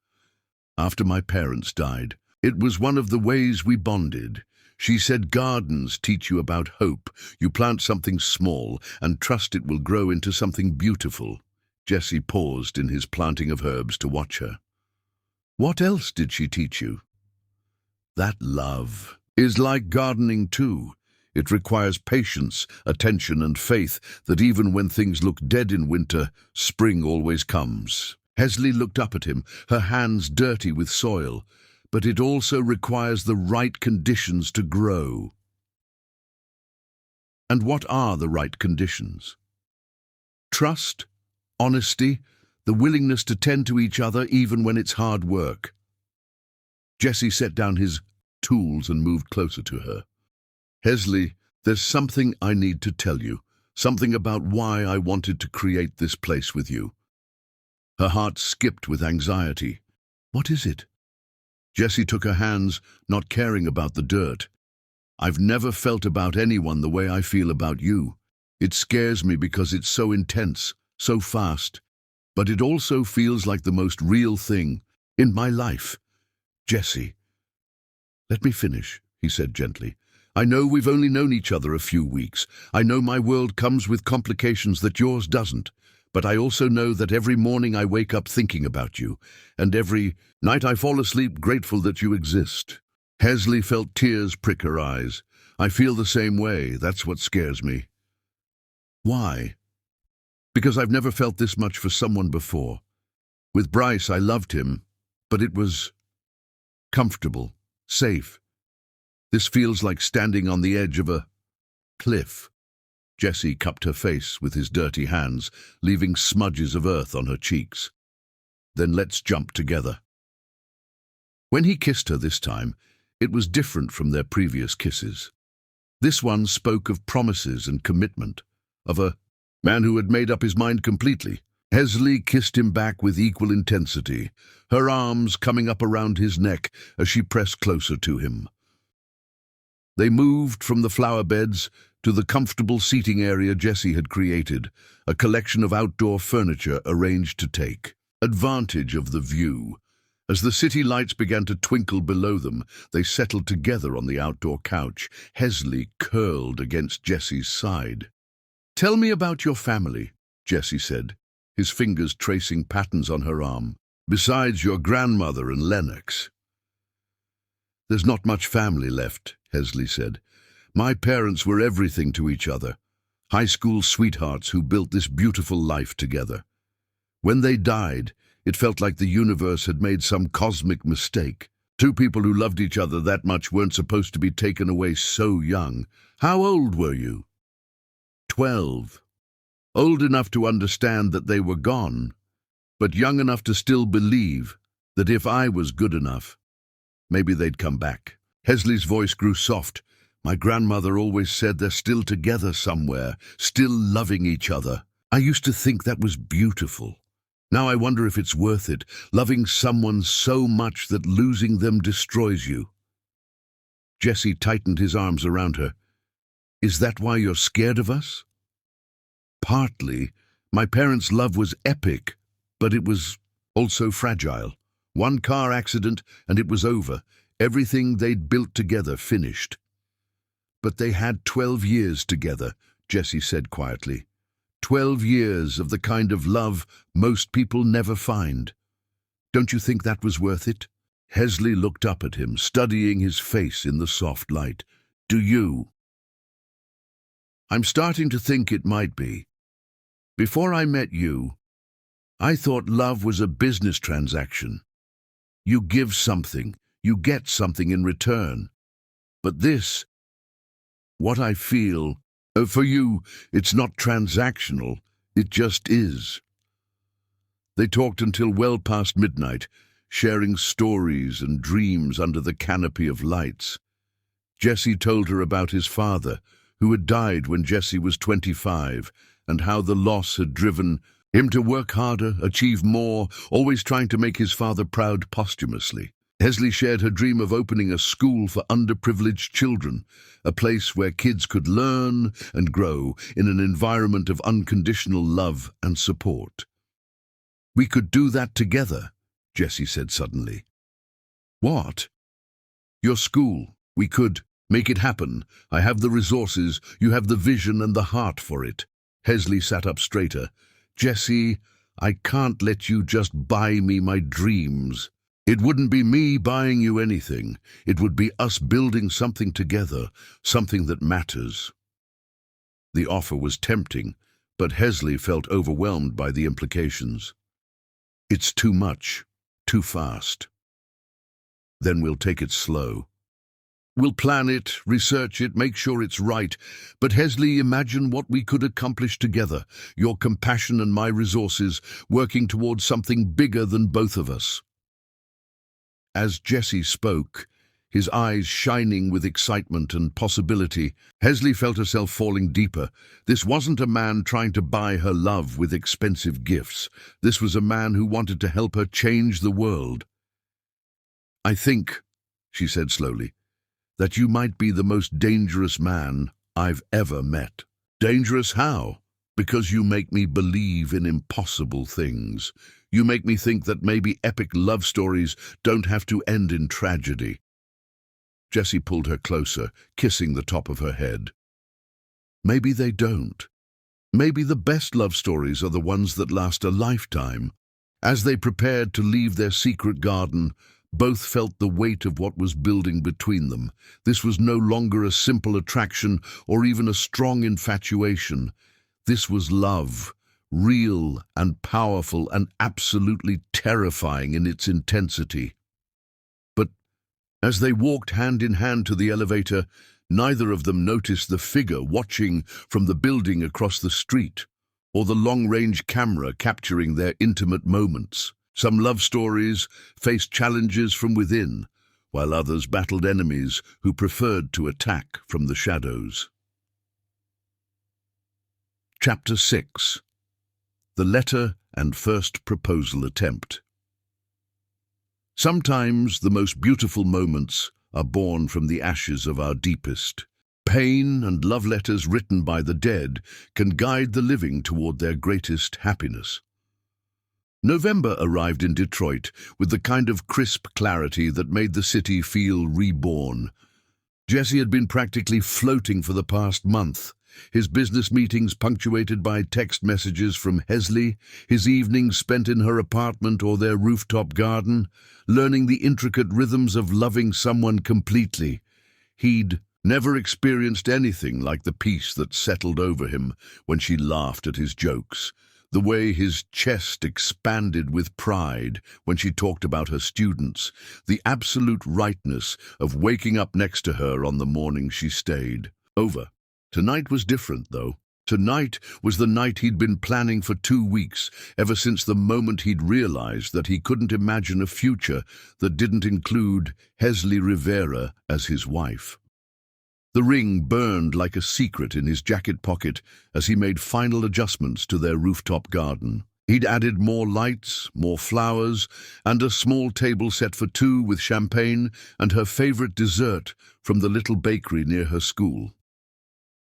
"After my parents died, it was one of the ways we bonded. She said gardens teach you about hope. You plant something small and trust it will grow into something beautiful." Jessie paused in his planting of herbs to watch her. "What else did she teach you?" "That love is like gardening too. It requires patience, attention, and faith that even when things look dead in winter, spring always comes." Hesley looked up at him, her hands dirty with soil. "But it also requires the right conditions to grow." "And what are the right conditions?" "Trust, honesty, the willingness to tend to each other even when it's hard work." Jessie set down his tools and moved closer to her. "Hesley, there's something I need to tell you, something about why I wanted to create this place with you." Her heart skipped with anxiety. "What is it?" Jessie took her hands, not caring about the dirt. "I've never felt about anyone the way I feel about you. It scares me because it's so intense, so fast. But it also feels like the most real thing in my life." "Jessie, let me finish," he said gently. "I know we've only known each other a few weeks. I know my world comes with complications that yours doesn't. But I also know that every morning I wake up thinking about you, and every night I fall asleep grateful that you exist." Hesley felt tears prick her eyes. "I feel the same way. That's what scares me." "Why?" "Because I've never felt this much for someone before. With Bryce, I loved him, but it was comfortable, safe. This feels like standing on the edge of a cliff." Jessie cupped her face with his dirty hands, leaving smudges of earth on her cheeks. "Then let's jump together." When he kissed her this time, it was different from their previous kisses. This one spoke of promises and commitment, of a man who had made up his mind completely. Hesley kissed him back with equal intensity, her arms coming up around his neck as she pressed closer to him. They moved from the flower beds to the comfortable seating area Jessie had created, a collection of outdoor furniture arranged to take advantage of the view. As the city lights began to twinkle below them, they settled together on the outdoor couch, Hesley curled against Jessie's side. "Tell me about your family," Jessie said, his fingers tracing patterns on her arm. "Besides your grandmother and Lennox." "There's not much family left," Hesley said. "My parents were everything to each other, high school sweethearts who built this beautiful life together. When they died, it felt like the universe had made some cosmic mistake. Two people who loved each other that much weren't supposed to be taken away so young. How old were you?" 12. Old enough to understand that they were gone, but young enough to still believe that if I was good enough, maybe they'd come back. Hesley's voice grew soft. "My grandmother always said they're still together somewhere, still loving each other. I used to think that was beautiful. Now I wonder if it's worth it, loving someone so much that losing them destroys you." Jessie tightened his arms around her. "Is that why you're scared of us?" "Partly. My parents' love was epic, but it was also fragile. One car accident and it was over. Everything they'd built together finished." "But they had 12 years together," Jessie said quietly. 12 years of the kind of love most people never find. Don't you think that was worth it?" Hesley looked up at him, studying his face in the soft light. "Do you?" "I'm starting to think it might be. Before I met you, I thought love was a business transaction. You give something, you get something in return. But this, what I feel, for you, it's not transactional, it just is. They talked until well past midnight, sharing stories and dreams under the canopy of lights. Jesse told her about his father, who had died when Jesse was 25, and how the loss had driven him to work harder, achieve more, always trying to make his father proud posthumously. Hesley shared her dream of opening a school for underprivileged children, a place where kids could learn and grow in an environment of unconditional love and support. "We could do that together," Jesse said suddenly. "What?" "Your school. We could make it happen. I have the resources, you have the vision and the heart for it." Hesley sat up straighter. "Jesse, I can't let you just buy me my dreams. It wouldn't be me buying you anything. It would be us building something together, something that matters." The offer was tempting, but Hesley felt overwhelmed by the implications. "It's too much, too fast." "Then we'll take it slow. We'll plan it, research it, make sure it's right. But Hesley, imagine what we could accomplish together, your compassion and my resources, working towards something bigger than both of us." As Jesse spoke, his eyes shining with excitement and possibility, Hesley felt herself falling deeper. This wasn't a man trying to buy her love with expensive gifts. This was a man who wanted to help her change the world. "I think," she said slowly, "that you might be the most dangerous man I've ever met." "Dangerous how?" "Because you make me believe in impossible things. You make me think that maybe epic love stories don't have to end in tragedy." Jesse pulled her closer, kissing the top of her head. "Maybe they don't. Maybe the best love stories are the ones that last a lifetime." As they prepared to leave their secret garden, both felt the weight of what was building between them. This was no longer a simple attraction or even a strong infatuation. This was love, real and powerful and absolutely terrifying in its intensity. But as they walked hand in hand to the elevator, neither of them noticed the figure watching from the building across the street, or the long-range camera capturing their intimate moments. Some love stories faced challenges from within, while others battled enemies who preferred to attack from the shadows. Chapter 6. The Letter and First Proposal Attempt. Sometimes the most beautiful moments are born from the ashes of our deepest. Pain and love letters written by the dead can guide the living toward their greatest happiness. November arrived in Detroit with the kind of crisp clarity that made the city feel reborn. Jesse had been practically floating for the past month, his business meetings punctuated by text messages from Hesley, his evenings spent in her apartment or their rooftop garden, learning the intricate rhythms of loving someone completely. He'd never experienced anything like the peace that settled over him when she laughed at his jokes, the way his chest expanded with pride when she talked about her students, the absolute rightness of waking up next to her on the morning she stayed over. Tonight was different, though. Tonight was the night he'd been planning for 2 weeks, ever since the moment he'd realized that he couldn't imagine a future that didn't include Hesley Rivera as his wife. The ring burned like a secret in his jacket pocket as he made final adjustments to their rooftop garden. He'd added more lights, more flowers, and a small table set for 2 with champagne and her favorite dessert from the little bakery near her school.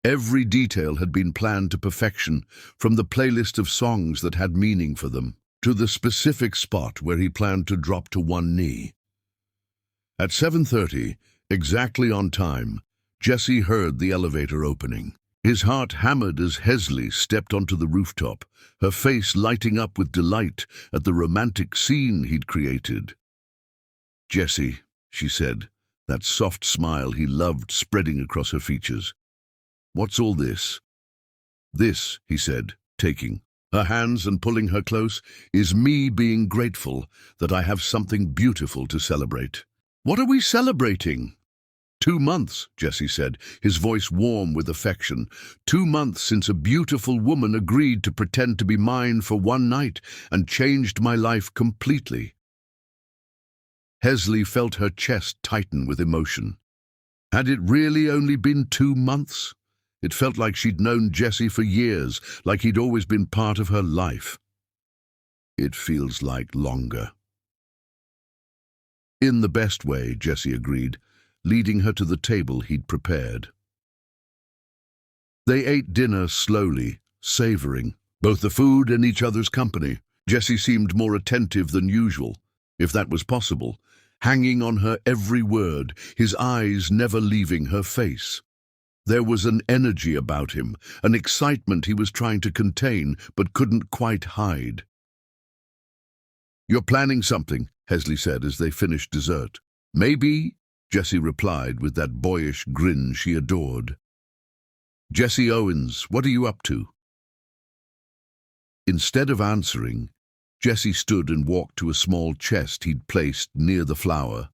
Every detail had been planned to perfection, from the playlist of songs that had meaning for them, to the specific spot where he planned to drop to one knee. At 7:30, exactly on time, Jesse heard the elevator opening. His heart hammered as Hesley stepped onto the rooftop, her face lighting up with delight at the romantic scene he'd created. "Jesse," she said, that soft smile he loved spreading across her features. "What's all this?" "This," he said, taking her hands and pulling her close, is me being grateful that I have something beautiful to celebrate. What are we celebrating? 2 months, Jesse said, his voice warm with affection. 2 months since a beautiful woman agreed to pretend to be mine for one night and changed my life completely. Hesley felt her chest tighten with emotion. Had it really only been 2 months? It felt like she'd known Jesse for years, like he'd always been part of her life. It feels like longer. In the best way, Jesse agreed, leading her to the table he'd prepared. They ate dinner slowly, savoring both the food and each other's company. Jesse seemed more attentive than usual, if that was possible, hanging on her every word, his eyes never leaving her face. There was an energy about him, an excitement he was trying to contain but couldn't quite hide. "You're planning something," Hesley said as they finished dessert. "Maybe," Jesse replied with that boyish grin she adored. "Jesse Owens, what are you up to?" Instead of answering, Jesse stood and walked to a small chest he'd placed near the flower.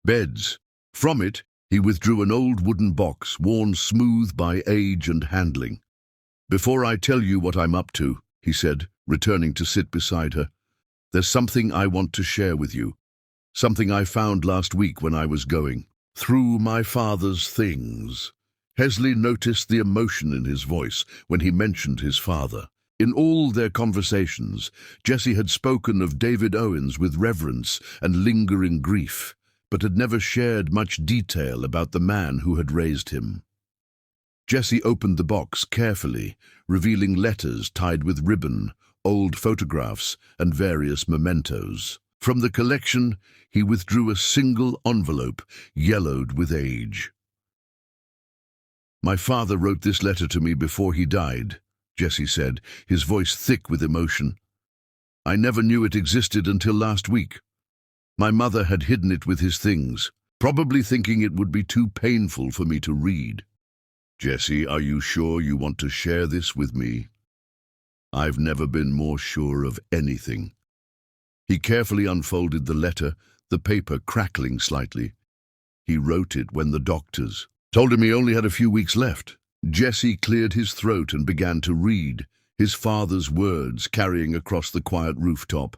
Beds. From it, he withdrew an old wooden box worn smooth by age and handling. "Before I tell you what I'm up to," he said, returning to sit beside her, "there's something I want to share with you. Something I found last week when I was going through my father's things." Hesley noticed the emotion in his voice when he mentioned his father. In all their conversations, Jesse had spoken of David Owens with reverence and lingering grief, but had never shared much detail about the man who had raised him. Jesse opened the box carefully, revealing letters tied with ribbon, old photographs, and various mementos. From the collection, he withdrew a single envelope, yellowed with age. "My father wrote this letter to me before he died," Jesse said, his voice thick with emotion. "I never knew it existed until last week. My mother had hidden it with his things, probably thinking it would be too painful for me to read." "Jesse, are you sure you want to share this with me?" "I've never been more sure of anything." He carefully unfolded the letter, the paper crackling slightly. He wrote it when the doctors told him he only had a few weeks left. Jesse cleared his throat and began to read, his father's words carrying across the quiet rooftop.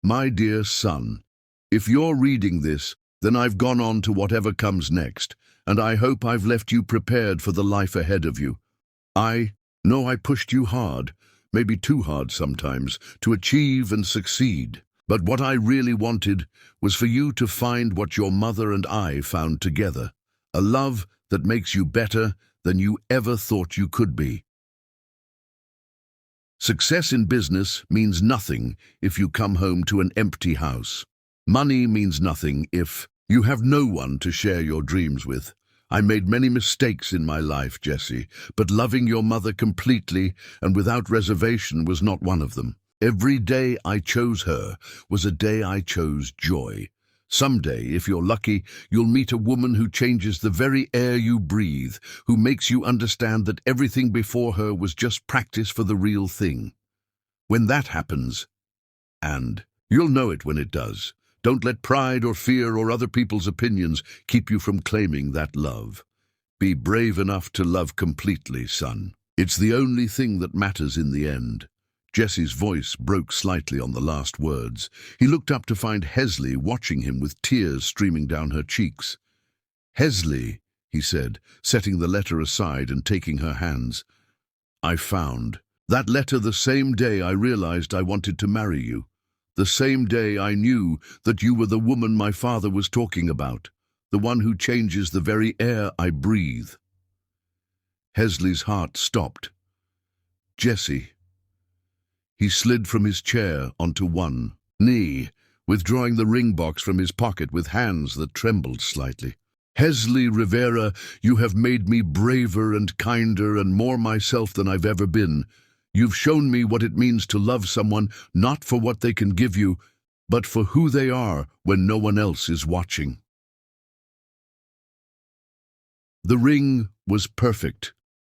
"My dear son, if you're reading this, then I've gone on to whatever comes next, and I hope I've left you prepared for the life ahead of you. I know I pushed you hard, maybe too hard sometimes, to achieve and succeed. But what I really wanted was for you to find what your mother and I found together, a love that makes you better than you ever thought you could be. Success in business means nothing if you come home to an empty house. Money means nothing if you have no one to share your dreams with. I made many mistakes in my life, Jesse, but loving your mother completely and without reservation was not one of them. Every day I chose her was a day I chose joy. Someday, if you're lucky, you'll meet a woman who changes the very air you breathe, who makes you understand that everything before her was just practice for the real thing. When that happens, and you'll know it when it does, don't let pride or fear or other people's opinions keep you from claiming that love. Be brave enough to love completely, son. It's the only thing that matters in the end." Jesse's voice broke slightly on the last words. He looked up to find Hesley watching him with tears streaming down her cheeks. "Hesley," he said, setting the letter aside and taking her hands, "I found that letter the same day I realized I wanted to marry you. The same day I knew that you were the woman my father was talking about, the one who changes the very air I breathe." Hesley's heart stopped. "Jesse." He slid from his chair onto one knee, withdrawing the ring box from his pocket with hands that trembled slightly. "Hesley Rivera, you have made me braver and kinder and more myself than I've ever been. You've shown me what it means to love someone not for what they can give you, but for who they are when no one else is watching." The ring was perfect,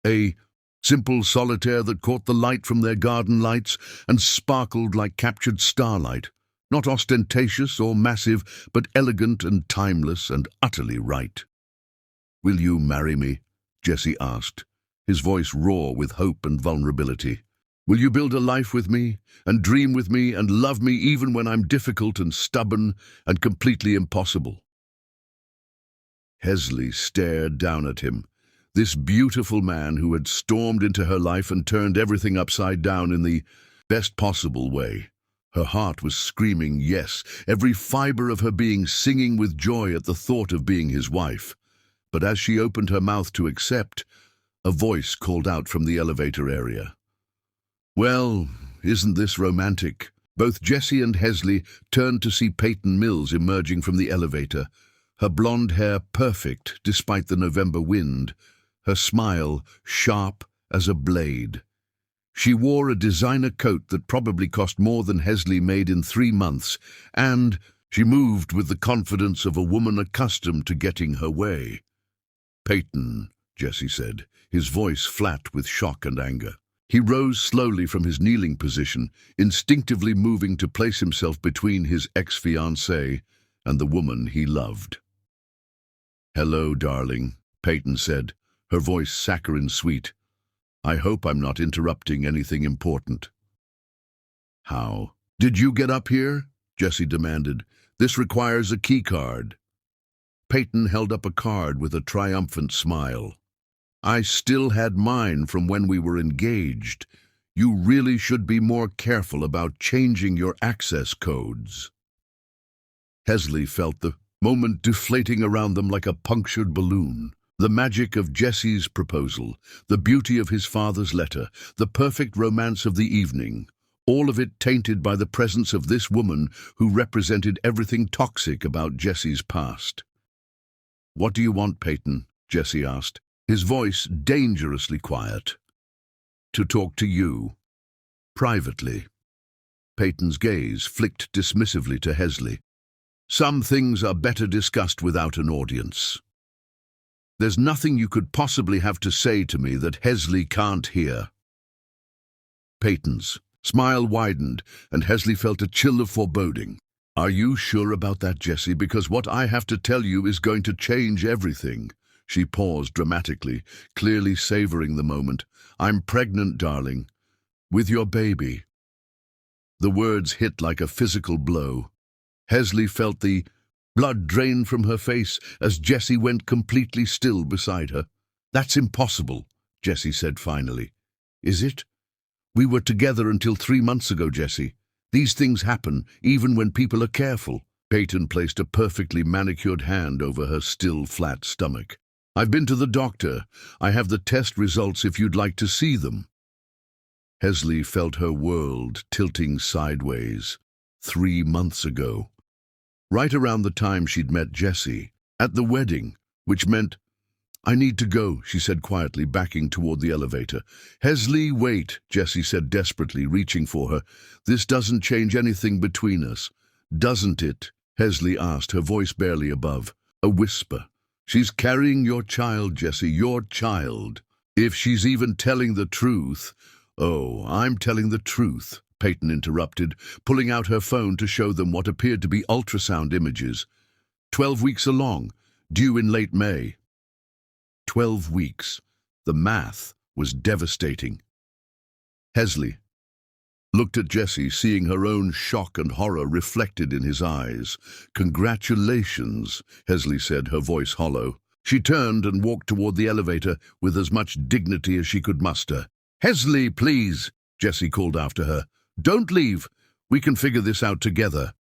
a Simple solitaire that caught the light from their garden lights and sparkled like captured starlight. Not ostentatious or massive, but elegant and timeless and utterly right. "Will you marry me?" Jesse asked, his voice raw with hope and vulnerability. "Will you build a life with me, and dream with me, and love me even when I'm difficult and stubborn and completely impossible?" Hesley stared down at him, this beautiful man who had stormed into her life and turned everything upside down in the best possible way. Her heart was screaming yes, every fiber of her being singing with joy at the thought of being his wife. But as she opened her mouth to accept, a voice called out from the elevator area. "Well, isn't this romantic?" Both Jesse and Hesley turned to see Peyton Mills emerging from the elevator, her blonde hair perfect despite the November wind, her smile sharp as a blade. She wore a designer coat that probably cost more than Hesley made in 3 months, and she moved with the confidence of a woman accustomed to getting her way. "Peyton," Jesse said, his voice flat with shock and anger. He rose slowly from his kneeling position, instinctively moving to place himself between his ex-fiancée and the woman he loved. "Hello, darling," Peyton said, her voice saccharine sweet. "I hope I'm not interrupting anything important." "How did you get up here?" Jesse demanded. "This requires a key card." Peyton held up a card with a triumphant smile. "I still had mine from when we were engaged. You really should be more careful about changing your access codes." Hesley felt the moment deflating around them like a punctured balloon. The magic of Jesse's proposal, the beauty of his father's letter, the perfect romance of the evening, all of it tainted by the presence of this woman who represented everything toxic about Jesse's past. "What do you want, Peyton?" Jesse asked, his voice dangerously quiet. "To talk to you. Privately." Peyton's gaze flicked dismissively to Hesley. "Some things are better discussed without an audience. There's nothing you could possibly have to say to me that Hesley can't hear." Peyton's smile widened, and Hesley felt a chill of foreboding. "Are you sure about that, Jesse? Because what I have to tell you is going to change everything." She paused dramatically, clearly savoring the moment. "I'm pregnant, darling. With your baby." The words hit like a physical blow. Hesley felt the blood drain from her face as Jesse went completely still beside her. "That's impossible," Jesse said finally. "Is it? We were together until 3 months ago, Jesse. These things happen, even when people are careful." Peyton placed a perfectly manicured hand over her still flat stomach. "I've been to the doctor. I have the test results if you'd like to see them." Hesley felt her world tilting sideways. 3 months ago. Right around the time she'd met Jesse. At the wedding, which meant, "I need to go," she said quietly, backing toward the elevator. "Hesley, wait," Jesse said desperately, reaching for her. "This doesn't change anything between us." "Doesn't it?" Hesley asked, her voice barely above. A whisper. "She's carrying your child, Jesse, your child. If she's even telling the truth—" "Oh, I'm telling the truth," Peyton interrupted, pulling out her phone to show them what appeared to be ultrasound images. 12 weeks along, due in late May. 12 weeks. The math was devastating. Hesley looked at Jesse, seeing her own shock and horror reflected in his eyes. "Congratulations," Hesley said, her voice hollow. She turned and walked toward the elevator with as much dignity as she could muster. "Hesley, please," Jesse called after her. "Don't leave. We can figure this out together."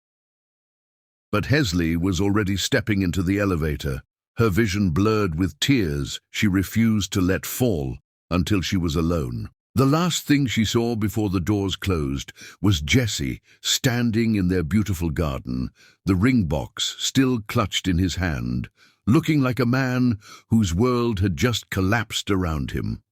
But Hesley was already stepping into the elevator, her vision blurred with tears she refused to let fall until she was alone. The last thing she saw before the doors closed was Jesse standing in their beautiful garden, the ring box still clutched in his hand, looking like a man whose world had just collapsed around him.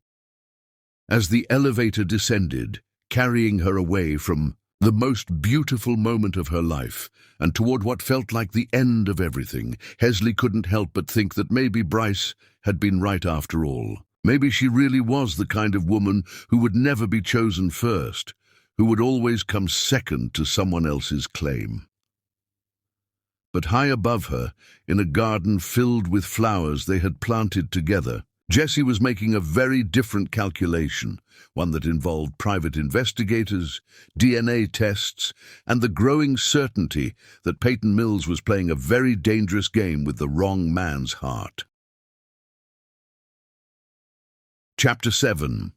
As the elevator descended, carrying her away from the most beautiful moment of her life and toward what felt like the end of everything, Hesley couldn't help but think that maybe Bryce had been right after all. Maybe she really was the kind of woman who would never be chosen first, who would always come second to someone else's claim. But high above her, in a garden filled with flowers they had planted together, Jesse was making a very different calculation, one that involved private investigators, DNA tests, and the growing certainty that Peyton Mills was playing a very dangerous game with the wrong man's heart. Chapter 7.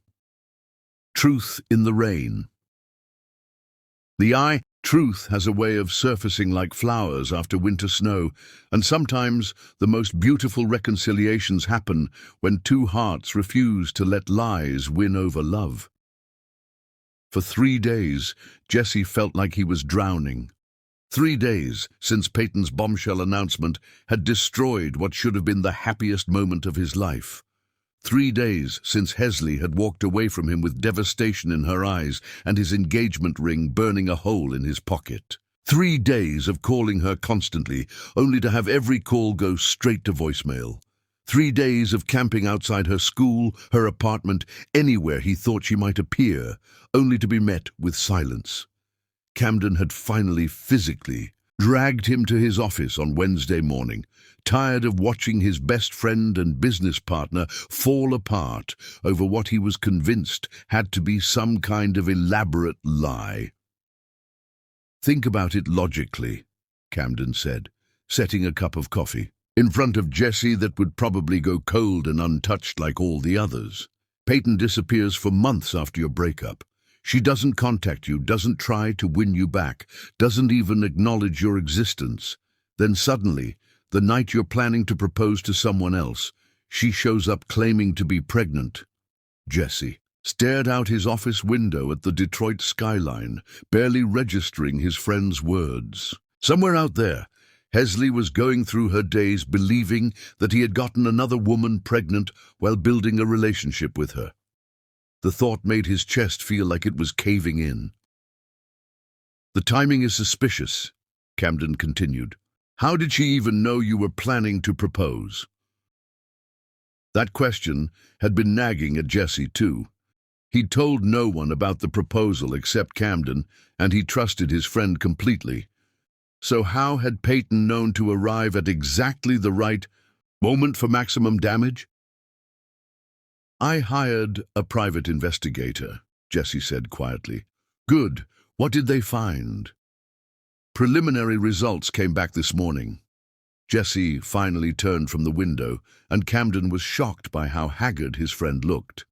Truth in the Rain. Truth has a way of surfacing like flowers after winter snow, and sometimes the most beautiful reconciliations happen when two hearts refuse to let lies win over love. For 3 days, Jesse felt like he was drowning. 3 days since Peyton's bombshell announcement had destroyed what should have been the happiest moment of his life. 3 days since Hesley had walked away from him with devastation in her eyes and his engagement ring burning a hole in his pocket. 3 days of calling her constantly, only to have every call go straight to voicemail. 3 days of camping outside her school, her apartment, anywhere he thought she might appear, only to be met with silence. Camden had finally physically dragged him to his office on Wednesday morning, tired of watching his best friend and business partner fall apart over what he was convinced had to be some kind of elaborate lie. "Think about it logically," Camden said, setting a cup of coffee in front of Jesse that would probably go cold and untouched like all the others. "Peyton disappears for months after your breakup. She doesn't contact you, doesn't try to win you back, doesn't even acknowledge your existence. Then suddenly, the night you're planning to propose to someone else, she shows up claiming to be pregnant." Jesse stared out his office window at the Detroit skyline, barely registering his friend's words. Somewhere out there, Hesley was going through her days believing that he had gotten another woman pregnant while building a relationship with her. The thought made his chest feel like it was caving in. "The timing is suspicious," Camden continued. "How did she even know you were planning to propose?" That question had been nagging at Jesse, too. He'd told no one about the proposal except Camden, and he trusted his friend completely. So how had Peyton known to arrive at exactly the right moment for maximum damage? "I hired a private investigator," Jesse said quietly. "Good. What did they find?" "Preliminary results came back this morning." Jesse finally turned from the window, and Camden was shocked by how haggard his friend looked.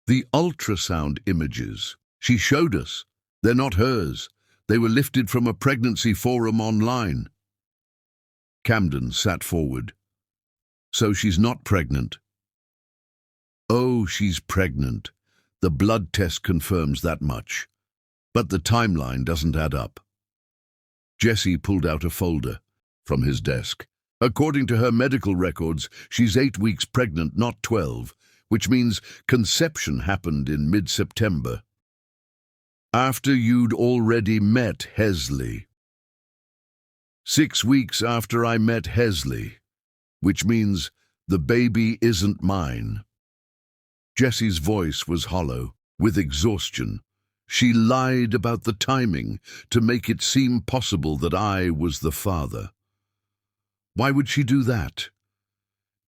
"The ultrasound images. She showed us. They're not hers. They were lifted from a pregnancy forum online." Camden sat forward. "So she's not pregnant?" "Oh, she's pregnant. The blood test confirms that much. But the timeline doesn't add up." Jesse pulled out a folder from his desk. "According to her medical records, she's 8 weeks pregnant, not 12, which means conception happened in mid-September. After you'd already met Hesley." 6 weeks after I met Hesley, which means the baby isn't mine." Jesse's voice was hollow, with exhaustion. "She lied about the timing to make it seem possible that I was the father." "Why would she do that?"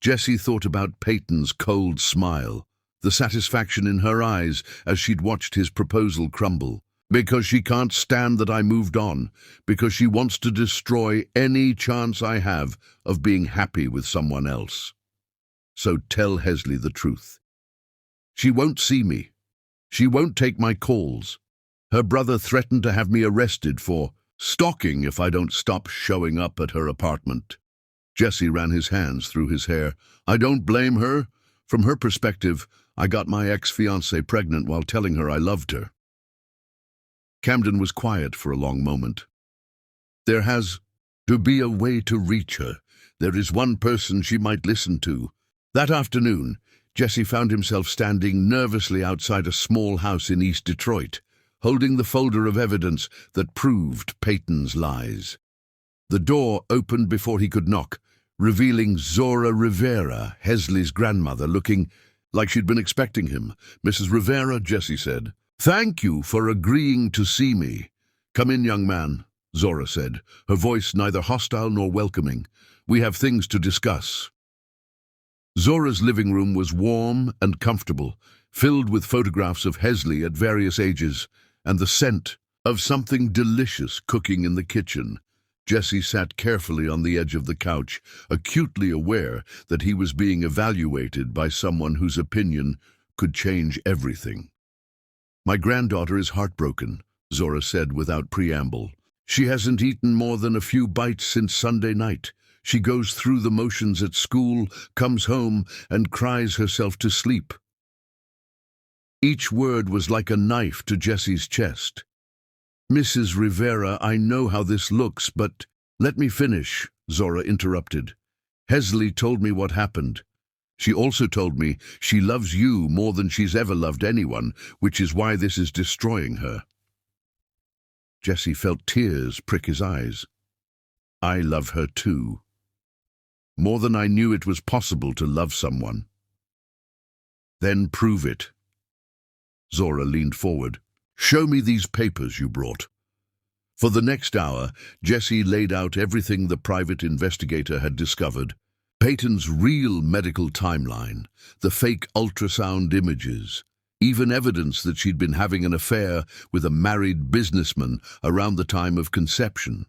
Jesse thought about Peyton's cold smile, the satisfaction in her eyes as she'd watched his proposal crumble. "Because she can't stand that I moved on, because she wants to destroy any chance I have of being happy with someone else. So tell Hesley the truth. She won't see me. She won't take my calls. Her brother threatened to have me arrested for stalking if I don't stop showing up at her apartment." Jesse ran his hands through his hair. "I don't blame her. From her perspective, I got my ex-fiancée pregnant while telling her I loved her." Camden was quiet for a long moment. "There has to be a way to reach her. There is one person she might listen to." That afternoon, Jesse found himself standing nervously outside a small house in East Detroit, holding the folder of evidence that proved Peyton's lies. The door opened before he could knock, revealing Zora Rivera, Hesley's grandmother, looking like she'd been expecting him. "Mrs. Rivera," Jessie said. "Thank you for agreeing to see me." "Come in, young man," Zora said, her voice neither hostile nor welcoming. "We have things to discuss." Zora's living room was warm and comfortable, filled with photographs of Hesley at various ages, and the scent of something delicious cooking in the kitchen. Jessie sat carefully on the edge of the couch, acutely aware that he was being evaluated by someone whose opinion could change everything. "My granddaughter is heartbroken," Zora said without preamble. "She hasn't eaten more than a few bites since Sunday night. She goes through the motions at school, comes home, and cries herself to sleep." Each word was like a knife to Jessie's chest. "Mrs. Rivera, I know how this looks, but—" "Let me finish," Zora interrupted. "Hesley told me what happened. She also told me she loves you more than she's ever loved anyone, which is why this is destroying her." Jessie felt tears prick his eyes. "I love her too. More than I knew it was possible to love someone." "Then prove it." Zora leaned forward. "Show me these papers you brought." For the next hour, Jessie laid out everything the private investigator had discovered. Peyton's real medical timeline, the fake ultrasound images, even evidence that she'd been having an affair with a married businessman around the time of conception.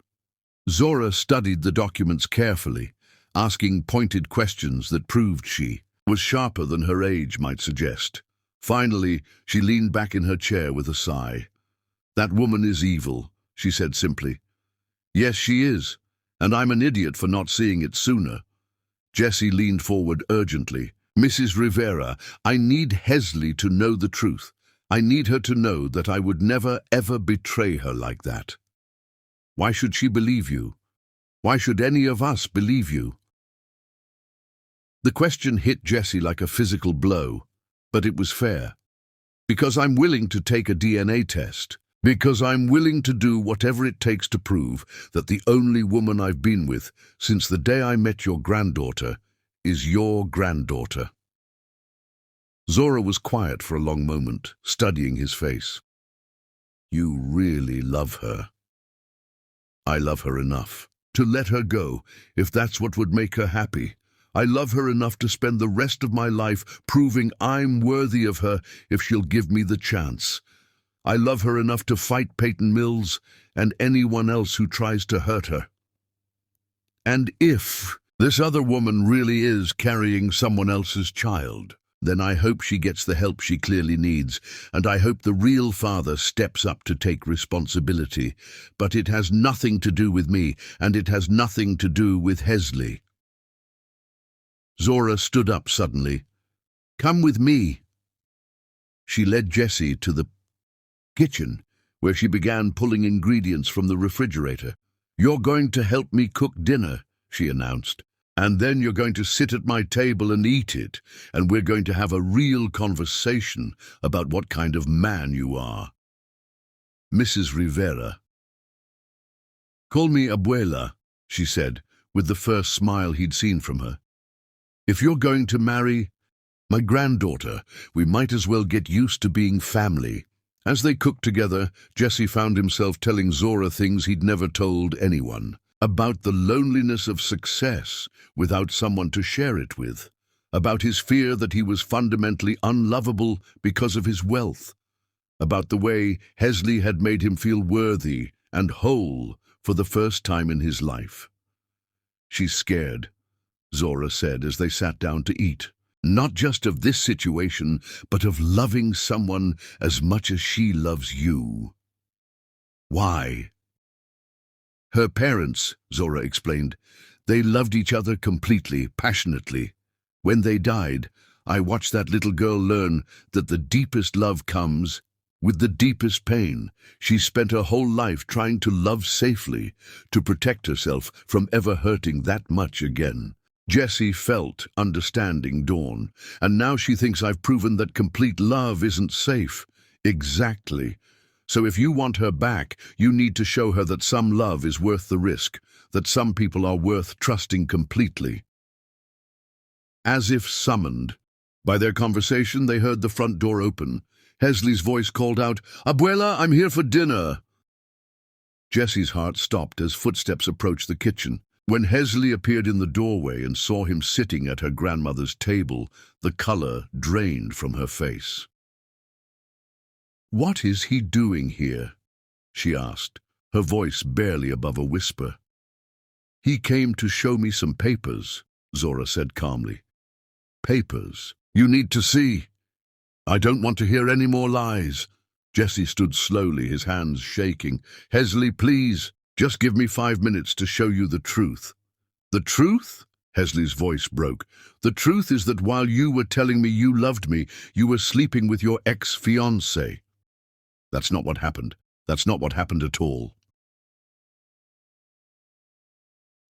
Zora studied the documents carefully, asking pointed questions that proved she was sharper than her age might suggest. Finally, she leaned back in her chair with a sigh. "That woman is evil," she said simply. "Yes, she is, and I'm an idiot for not seeing it sooner." Jessie leaned forward urgently. "Mrs. Rivera, I need Hesley to know the truth. I need her to know that I would never, ever betray her like that. Why should she believe you? Why should any of us believe you?" The question hit Jessie like a physical blow, but it was fair. "Because I'm willing to take a DNA test. Because I'm willing to do whatever it takes to prove that the only woman I've been with since the day I met your granddaughter is your granddaughter." Zora was quiet for a long moment, studying his face. "You really love her." "I love her enough to let her go, if that's what would make her happy. I love her enough to spend the rest of my life proving I'm worthy of her if she'll give me the chance. I love her enough to fight Peyton Mills and anyone else who tries to hurt her. And if this other woman really is carrying someone else's child, then I hope she gets the help she clearly needs, and I hope the real father steps up to take responsibility. But it has nothing to do with me, and it has nothing to do with Hesley." Zora stood up suddenly. "Come with me." She led Jessie to the kitchen, where she began pulling ingredients from the refrigerator. "You're going to help me cook dinner," she announced, "and then you're going to sit at my table and eat it, and we're going to have a real conversation about what kind of man you are." "Mrs. Rivera." "Call me Abuela," she said, with the first smile he'd seen from her. "If you're going to marry my granddaughter, we might as well get used to being family." As they cooked together, Jessie found himself telling Zora things he'd never told anyone, about the loneliness of success without someone to share it with, about his fear that he was fundamentally unlovable because of his wealth, about the way Hesley had made him feel worthy and whole for the first time in his life. "She's scared," Zora said as they sat down to eat. "Not just of this situation, but of loving someone as much as she loves you." "Why?" "Her parents," Zora explained. "They loved each other completely, passionately. When they died, I watched that little girl learn that the deepest love comes with the deepest pain. She spent her whole life trying to love safely, to protect herself from ever hurting that much again." Jessie felt understanding dawn, "and now she thinks I've proven that complete love isn't safe." "Exactly. So if you want her back, you need to show her that some love is worth the risk, that some people are worth trusting completely." As if summoned, By their conversation, they heard the front door open. Hesley's voice called out, "Abuela, I'm here for dinner." Jesse's heart stopped as footsteps approached the kitchen. When Hesley appeared in the doorway and saw him sitting at her grandmother's table, the color drained from her face. "What is he doing here?" she asked, her voice barely above a whisper. "He came to show me some papers," Zora said calmly. "Papers? You need to see." "I don't want to hear any more lies." Jesse stood slowly, his hands shaking. "Hesley, please, just give me 5 minutes to show you the truth." "The truth?" Hesley's voice broke. "The truth is that while you were telling me you loved me, you were sleeping with your ex-fiancé." "That's not what happened. That's not what happened at all."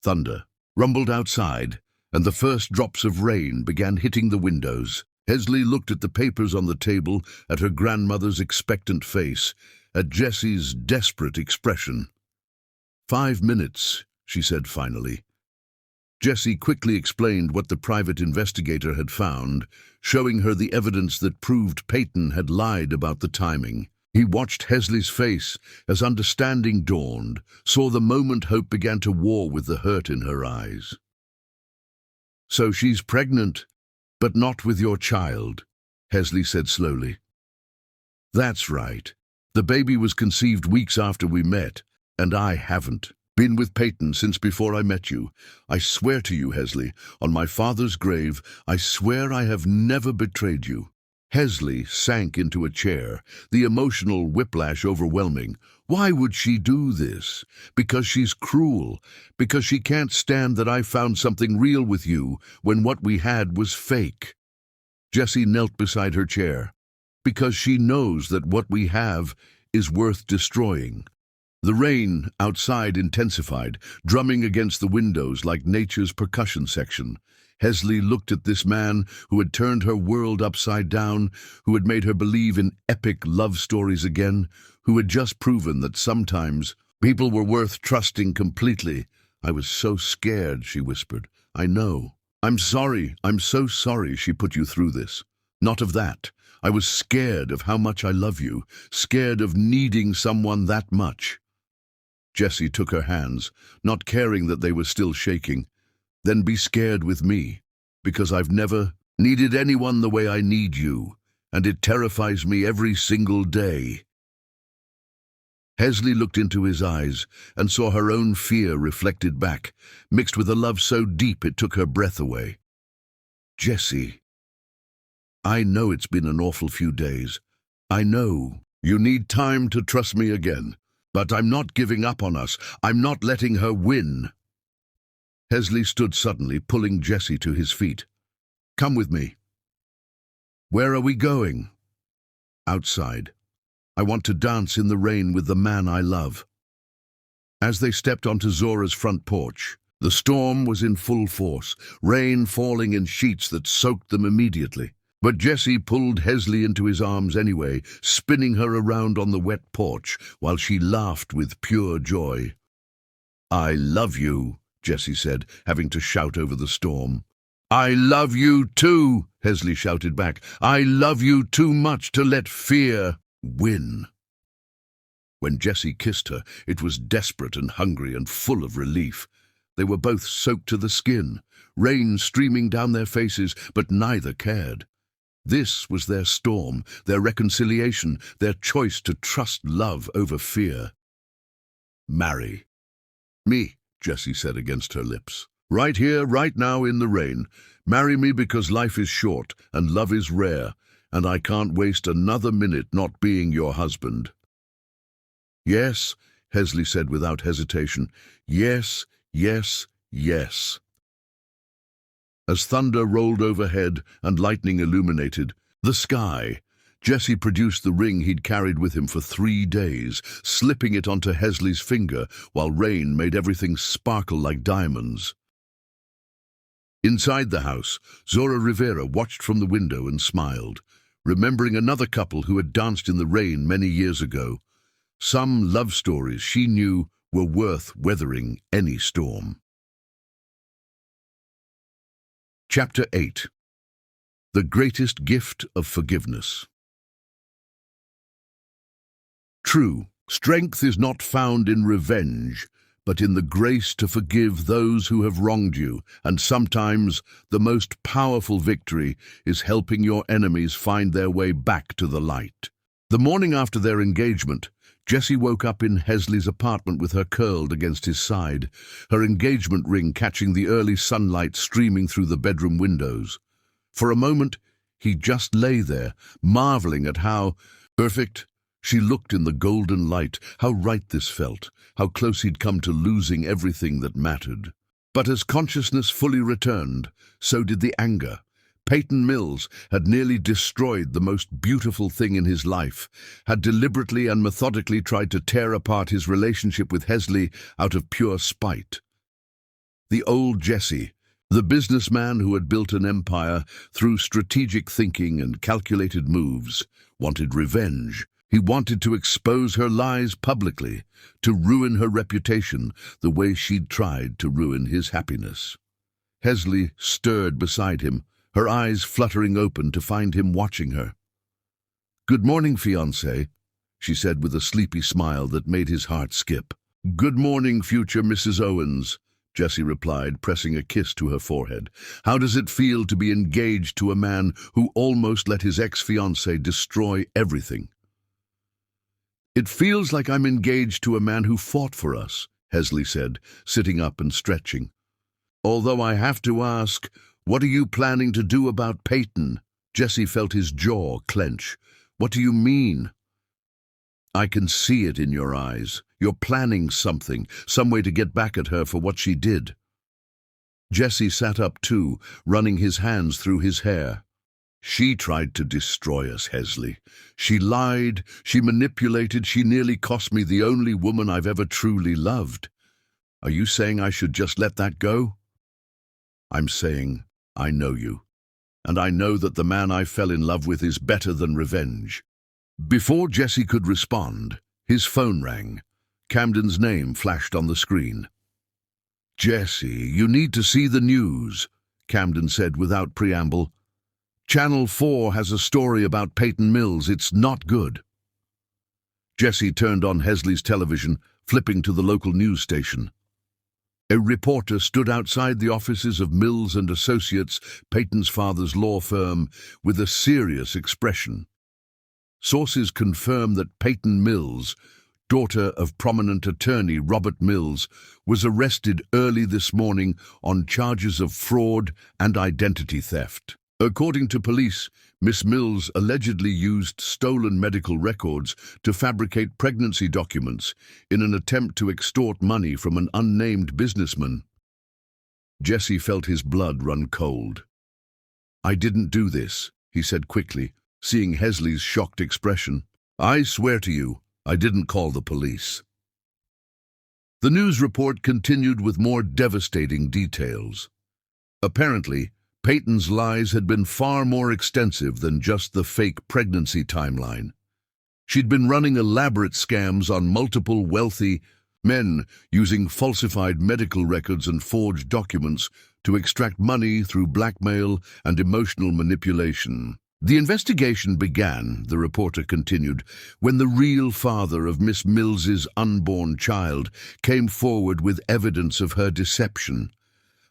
Thunder rumbled outside, and the first drops of rain began hitting the windows. Hesley looked at the papers on the table, at her grandmother's expectant face, at Jesse's desperate expression. "5 minutes," she said finally. Jesse quickly explained what the private investigator had found, showing her the evidence that proved Peyton had lied about the timing. He watched Hesley's face as understanding dawned, saw the moment hope began to war with the hurt in her eyes. "So she's pregnant, but not with your child," Hesley said slowly. "That's right. The baby was conceived weeks after we met, and I haven't been with Peyton since before I met you. I swear to you, Hesley, on my father's grave, I swear I have never betrayed you." Hesley sank into a chair, the emotional whiplash overwhelming. Why would she do this? Because she's cruel. Because she can't stand that I found something real with you when what we had was fake. Jessie knelt beside her chair. Because she knows that what we have is worth destroying. The rain outside intensified, drumming against the windows like nature's percussion section. Hesley looked at this man who had turned her world upside down, who had made her believe in epic love stories again, who had just proven that sometimes people were worth trusting completely. "I was so scared," she whispered. "I know. I'm sorry. I'm so sorry she put you through this. Not of that. I was scared of how much I love you, scared of needing someone that much." Jessie took her hands, not caring that they were still shaking. "Then be scared with me, because I've never needed anyone the way I need you, and it terrifies me every single day." Hesley looked into his eyes and saw her own fear reflected back, mixed with a love so deep it took her breath away. "Jessie, I know it's been an awful few days. I know you need time to trust me again, but I'm not giving up on us. I'm not letting her win." Hesley stood suddenly, pulling Jessie to his feet. "Come with me." "Where are we going?" "Outside. I want to dance in the rain with the man I love." As they stepped onto Zora's front porch, the storm was in full force, rain falling in sheets that soaked them immediately. But Jessie pulled Hesley into his arms anyway, spinning her around on the wet porch while she laughed with pure joy. "I love you," Jessie said, having to shout over the storm. "I love you too," Hesley shouted back. "I love you too much to let fear win." When Jessie kissed her, it was desperate and hungry and full of relief. They were both soaked to the skin, rain streaming down their faces, but neither cared. This was their storm, their reconciliation, their choice to trust love over fear. "Marry me," Jessie said against her lips. "Right here, right now in the rain. Marry me because life is short and love is rare, and I can't waste another minute not being your husband." "Yes," Hesley said without hesitation. "Yes, yes, yes." As thunder rolled overhead and lightning illuminated the sky, Jessie produced the ring he'd carried with him for 3 days, slipping it onto Hesley's finger while rain made everything sparkle like diamonds. Inside the house, Zora Rivera watched from the window and smiled, remembering another couple who had danced in the rain many years ago. Some love stories she knew were worth weathering any storm. Chapter 8. The greatest gift of forgiveness. True, strength is not found in revenge, but in the grace to forgive those who have wronged you, and sometimes the most powerful victory is helping your enemies find their way back to the light. The morning after their engagement, Jessie woke up in Hesley's apartment with her curled against his side, her engagement ring catching the early sunlight streaming through the bedroom windows. For a moment, he just lay there, marveling at how perfect she looked in the golden light, how right this felt, how close he'd come to losing everything that mattered. But as consciousness fully returned, so did the anger. Peyton Mills had nearly destroyed the most beautiful thing in his life, had deliberately and methodically tried to tear apart his relationship with Hesley out of pure spite. The old Jessie, the businessman who had built an empire through strategic thinking and calculated moves, wanted revenge. He wanted to expose her lies publicly, to ruin her reputation the way she'd tried to ruin his happiness. Hesley stirred beside him, her eyes fluttering open to find him watching her. "Good morning, fiancé," she said with a sleepy smile that made his heart skip. "Good morning, future Mrs. Owens," Jessie replied, pressing a kiss to her forehead. "How does it feel to be engaged to a man who almost let his ex-fiancée destroy everything?" "It feels like I'm engaged to a man who fought for us," Hesley said, sitting up and stretching. "Although I have to ask, what are you planning to do about Peyton?" Jessie felt his jaw clench. "What do you mean?" "I can see it in your eyes. You're planning something, some way to get back at her for what she did." Jessie sat up too, running his hands through his hair. "She tried to destroy us, Hesley. She lied, she manipulated, she nearly cost me the only woman I've ever truly loved. Are you saying I should just let that go?" "I'm saying I know you, and I know that the man I fell in love with is better than revenge." Before Jessie could respond, his phone rang. Camden's name flashed on the screen. "Jessie, you need to see the news," Camden said without preamble. "Channel 4 has a story about Peyton Mills. It's not good." Jessie turned on Hesley's television, flipping to the local news station. A reporter stood outside the offices of Mills and Associates, Peyton's father's law firm, with a serious expression. Sources confirm that Peyton Mills, daughter of prominent attorney Robert Mills, was arrested early this morning on charges of fraud and identity theft. According to police, Miss Mills allegedly used stolen medical records to fabricate pregnancy documents in an attempt to extort money from an unnamed businessman. Jessie felt his blood run cold. "I didn't do this," he said quickly, seeing Hesley's shocked expression. "I swear to you, I didn't call the police." The news report continued with more devastating details. Apparently, Peyton's lies had been far more extensive than just the fake pregnancy timeline. She'd been running elaborate scams on multiple wealthy men using falsified medical records and forged documents to extract money through blackmail and emotional manipulation. The investigation began, the reporter continued, when the real father of Miss Mills's unborn child came forward with evidence of her deception.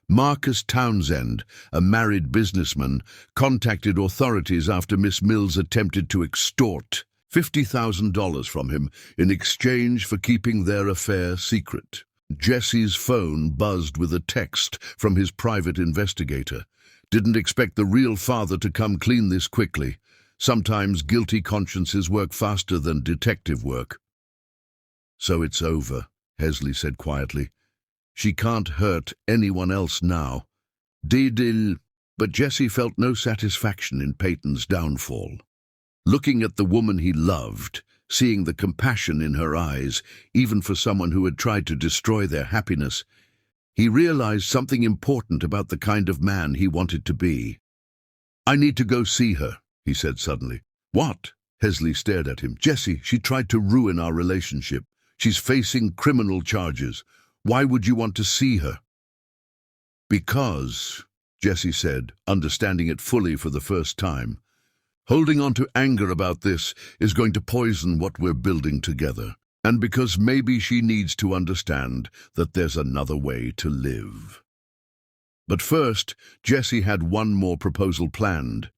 Marcus Townsend, a married businessman, contacted authorities after Miss Mills attempted to extort $50,000 from him in exchange for keeping their affair secret. Jessie's phone buzzed with a text from his private investigator. "Didn't expect the real father to come clean this quickly. Sometimes guilty consciences work faster than detective work." "So it's over," Hesley said quietly. "She can't hurt anyone else now." But Jessie felt no satisfaction in Peyton's downfall. Looking at the woman he loved, seeing the compassion in her eyes, even for someone who had tried to destroy their happiness, he realized something important about the kind of man he wanted to be. "I need to go see her," he said suddenly. "What?" Hesley stared at him. "Jessie, she tried to ruin our relationship. She's facing criminal charges. Why would you want to see her?" "Because," Jessie said, understanding it fully for the first time. Holding on to anger about this is going to poison what we're building together. And because maybe she needs to understand that there's another way to live. But first, Jessie had one more proposal planned.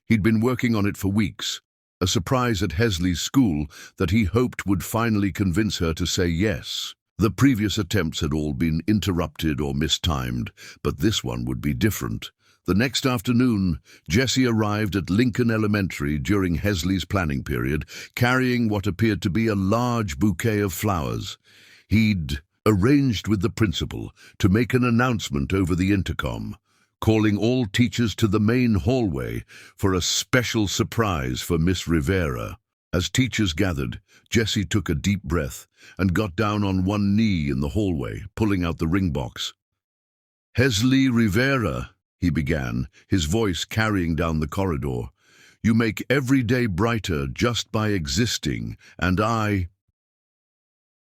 He'd been working on it for weeks, a surprise at Hesley's school that he hoped would finally convince her to say yes. The previous attempts had all been interrupted or mistimed, but this one would be different. The next afternoon, Jessie arrived at Lincoln Elementary during Hesley's planning period, carrying what appeared to be a large bouquet of flowers. He'd arranged with the principal to make an announcement over the intercom, calling all teachers to the main hallway for a special surprise for Miss Rivera. As teachers gathered, Jessie took a deep breath and got down on one knee in the hallway, pulling out the ring box. "Hesley Rivera," he began, his voice carrying down the corridor. "You make every day brighter just by existing, and I—"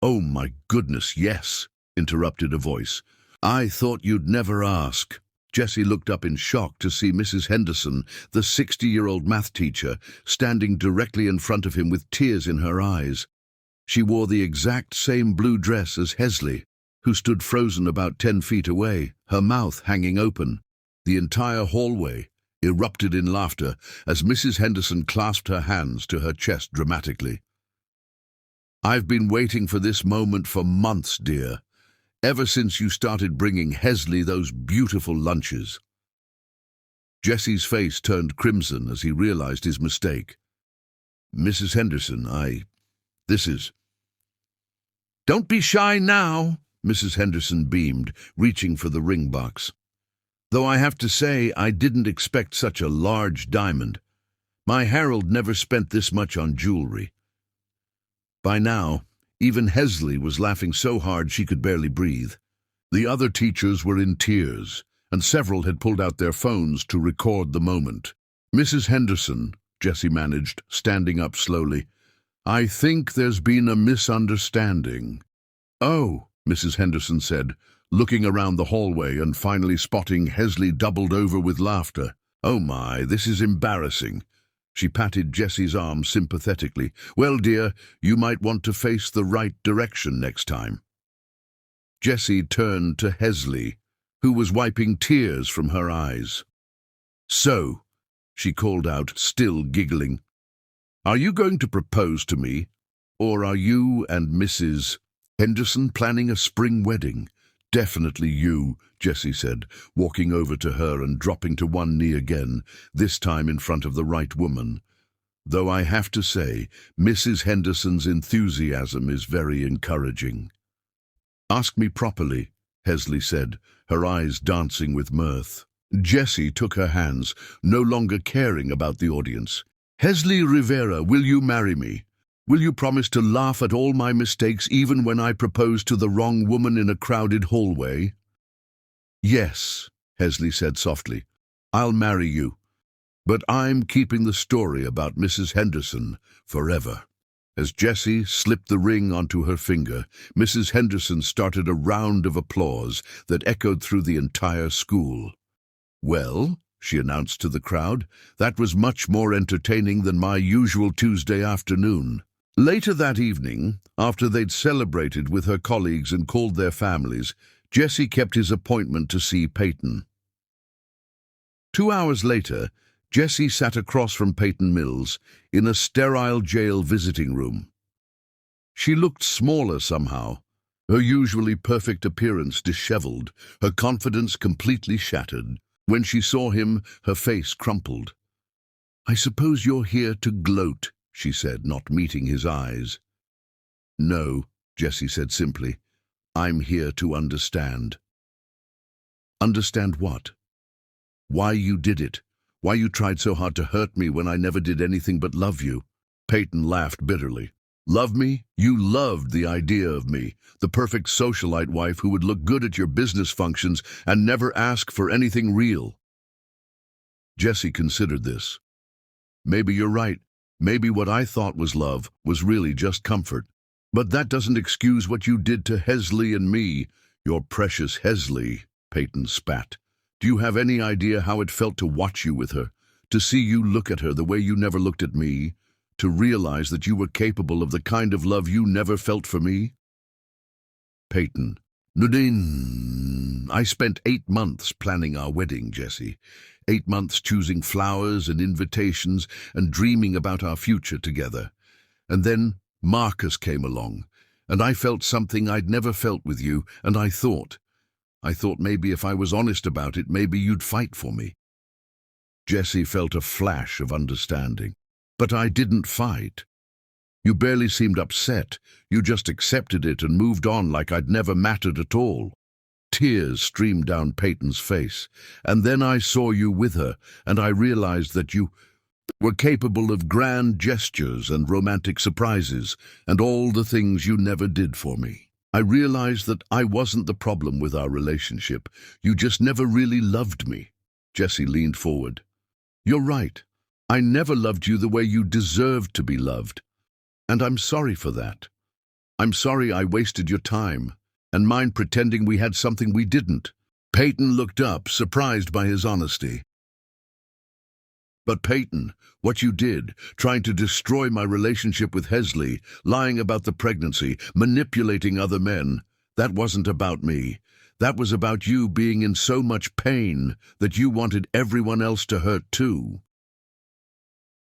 "Oh my goodness, yes," interrupted a voice. "I thought you'd never ask." Jessie looked up in shock to see Mrs. Henderson, the 60-year-old math teacher, standing directly in front of him with tears in her eyes. She wore the exact same blue dress as Hesley, who stood frozen about 10 feet away, her mouth hanging open. The entire hallway erupted in laughter as Mrs. Henderson clasped her hands to her chest dramatically. "I've been waiting for this moment for months, dear, ever since you started bringing Hesley those beautiful lunches." Jessie's face turned crimson as he realized his mistake. "Mrs. Henderson, this is—" "Don't be shy now," Mrs. Henderson beamed, reaching for the ring box. "Though I have to say I didn't expect such a large diamond. My Harold never spent this much on jewelry." By now, even Hesley was laughing so hard she could barely breathe. The other teachers were in tears, and several had pulled out their phones to record the moment. "Mrs. Henderson," Jessie managed, standing up slowly, "I think there's been a misunderstanding." "Oh," Mrs. Henderson said, looking around the hallway and finally spotting Hesley doubled over with laughter. "Oh my, this is embarrassing." She patted Jessie's arm sympathetically. "Well, dear, you might want to face the right direction next time." Jessie turned to Hesley, who was wiping tears from her eyes. "So," she called out, still giggling, "are you going to propose to me, or are you and Mrs. Henderson planning a spring wedding?" "Definitely you," Jessie said, walking over to her and dropping to one knee again, this time in front of the right woman. "Though I have to say, Mrs. Henderson's enthusiasm is very encouraging." "Ask me properly," Hesley said, her eyes dancing with mirth. Jessie took her hands, no longer caring about the audience. "Hesley Rivera, will you marry me? Will you promise to laugh at all my mistakes even when I propose to the wrong woman in a crowded hallway?" "Yes," Hesley said softly. "I'll marry you. But I'm keeping the story about Mrs. Henderson forever." As Jessie slipped the ring onto her finger, Mrs. Henderson started a round of applause that echoed through the entire school. "Well," she announced to the crowd, "that was much more entertaining than my usual Tuesday afternoon." Later that evening, after they'd celebrated with her colleagues and called their families, Jessie kept his appointment to see Peyton. 2 hours later, Jessie sat across from Peyton Mills in a sterile jail visiting room. She looked smaller somehow, her usually perfect appearance disheveled, her confidence completely shattered. When she saw him, her face crumpled. "I suppose you're here to gloat," she said, not meeting his eyes. "No," Jessie said simply. "I'm here to understand." "Understand what?" "Why you did it. Why you tried so hard to hurt me when I never did anything but love you." Peyton laughed bitterly. "Love me? You loved the idea of me, the perfect socialite wife who would look good at your business functions and never ask for anything real." Jessie considered this. "Maybe you're right. Maybe what I thought was love was really just comfort. But that doesn't excuse what you did to Hesley and me." "Your precious Hesley," Peyton spat. Do you have any idea how it felt to watch you with her, to see you look at her the way you never looked at me, to realize that you were capable of the kind of love you never felt for me? Peyton. Nadine, I spent 8 months planning our wedding, Jesse. 8 months choosing flowers and invitations and dreaming about our future together. And then Marcus came along, and I felt something I'd never felt with you, and I thought maybe if I was honest about it, maybe you'd fight for me. Jesse felt a flash of understanding. But I didn't fight. You barely seemed upset. You just accepted it and moved on like I'd never mattered at all. Tears streamed down Peyton's face. And then I saw you with her, and I realized that you were capable of grand gestures and romantic surprises, and all the things you never did for me. I realized that I wasn't the problem with our relationship. You just never really loved me. Jesse leaned forward. You're right. I never loved you the way you deserved to be loved. And I'm sorry for that. I'm sorry I wasted your time, and mine pretending we had something we didn't. Peyton looked up, surprised by his honesty. But Peyton, what you did, trying to destroy my relationship with Hesley, lying about the pregnancy, manipulating other men, that wasn't about me. That was about you being in so much pain that you wanted everyone else to hurt too.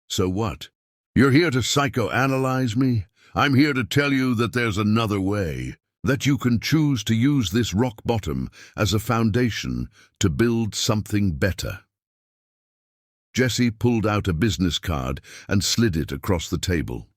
So what? You're here to psychoanalyze me? I'm here to tell you that there's another way, that you can choose to use this rock bottom as a foundation to build something better. Jesse pulled out a business card and slid it across the table.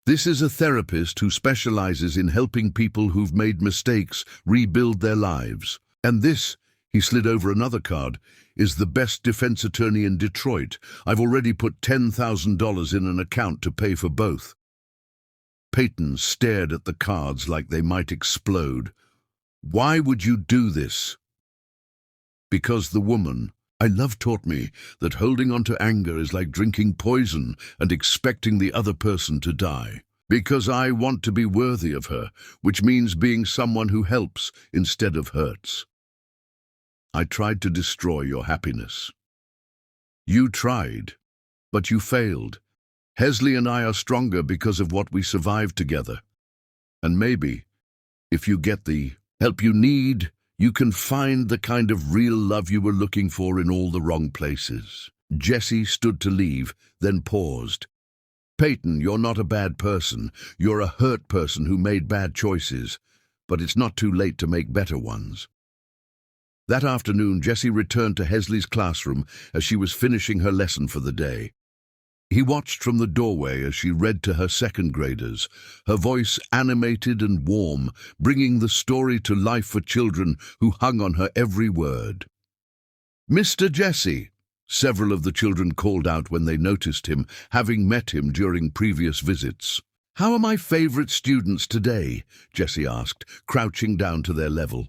This is a therapist who specializes in helping people who've made mistakes rebuild their lives. And this, he slid over another card, is the best defense attorney in Detroit. I've already put $10,000 in an account to pay for both. Peyton stared at the cards like they might explode. Why would you do this? Because the woman I love taught me that holding on to anger is like drinking poison and expecting the other person to die. Because I want to be worthy of her, which means being someone who helps instead of hurts. I tried to destroy your happiness. You tried, but you failed. Hesley and I are stronger because of what we survived together. And maybe, if you get the help you need, you can find the kind of real love you were looking for in all the wrong places. Jesse stood to leave, then paused. Peyton, you're not a bad person. You're a hurt person who made bad choices. But it's not too late to make better ones. That afternoon, Jesse returned to Hesley's classroom as she was finishing her lesson for the day. He watched from the doorway as she read to her second graders, her voice animated and warm, bringing the story to life for children who hung on her every word. Mr. Jesse, several of the children called out when they noticed him, having met him during previous visits. How are my favorite students today? Jesse asked, crouching down to their level.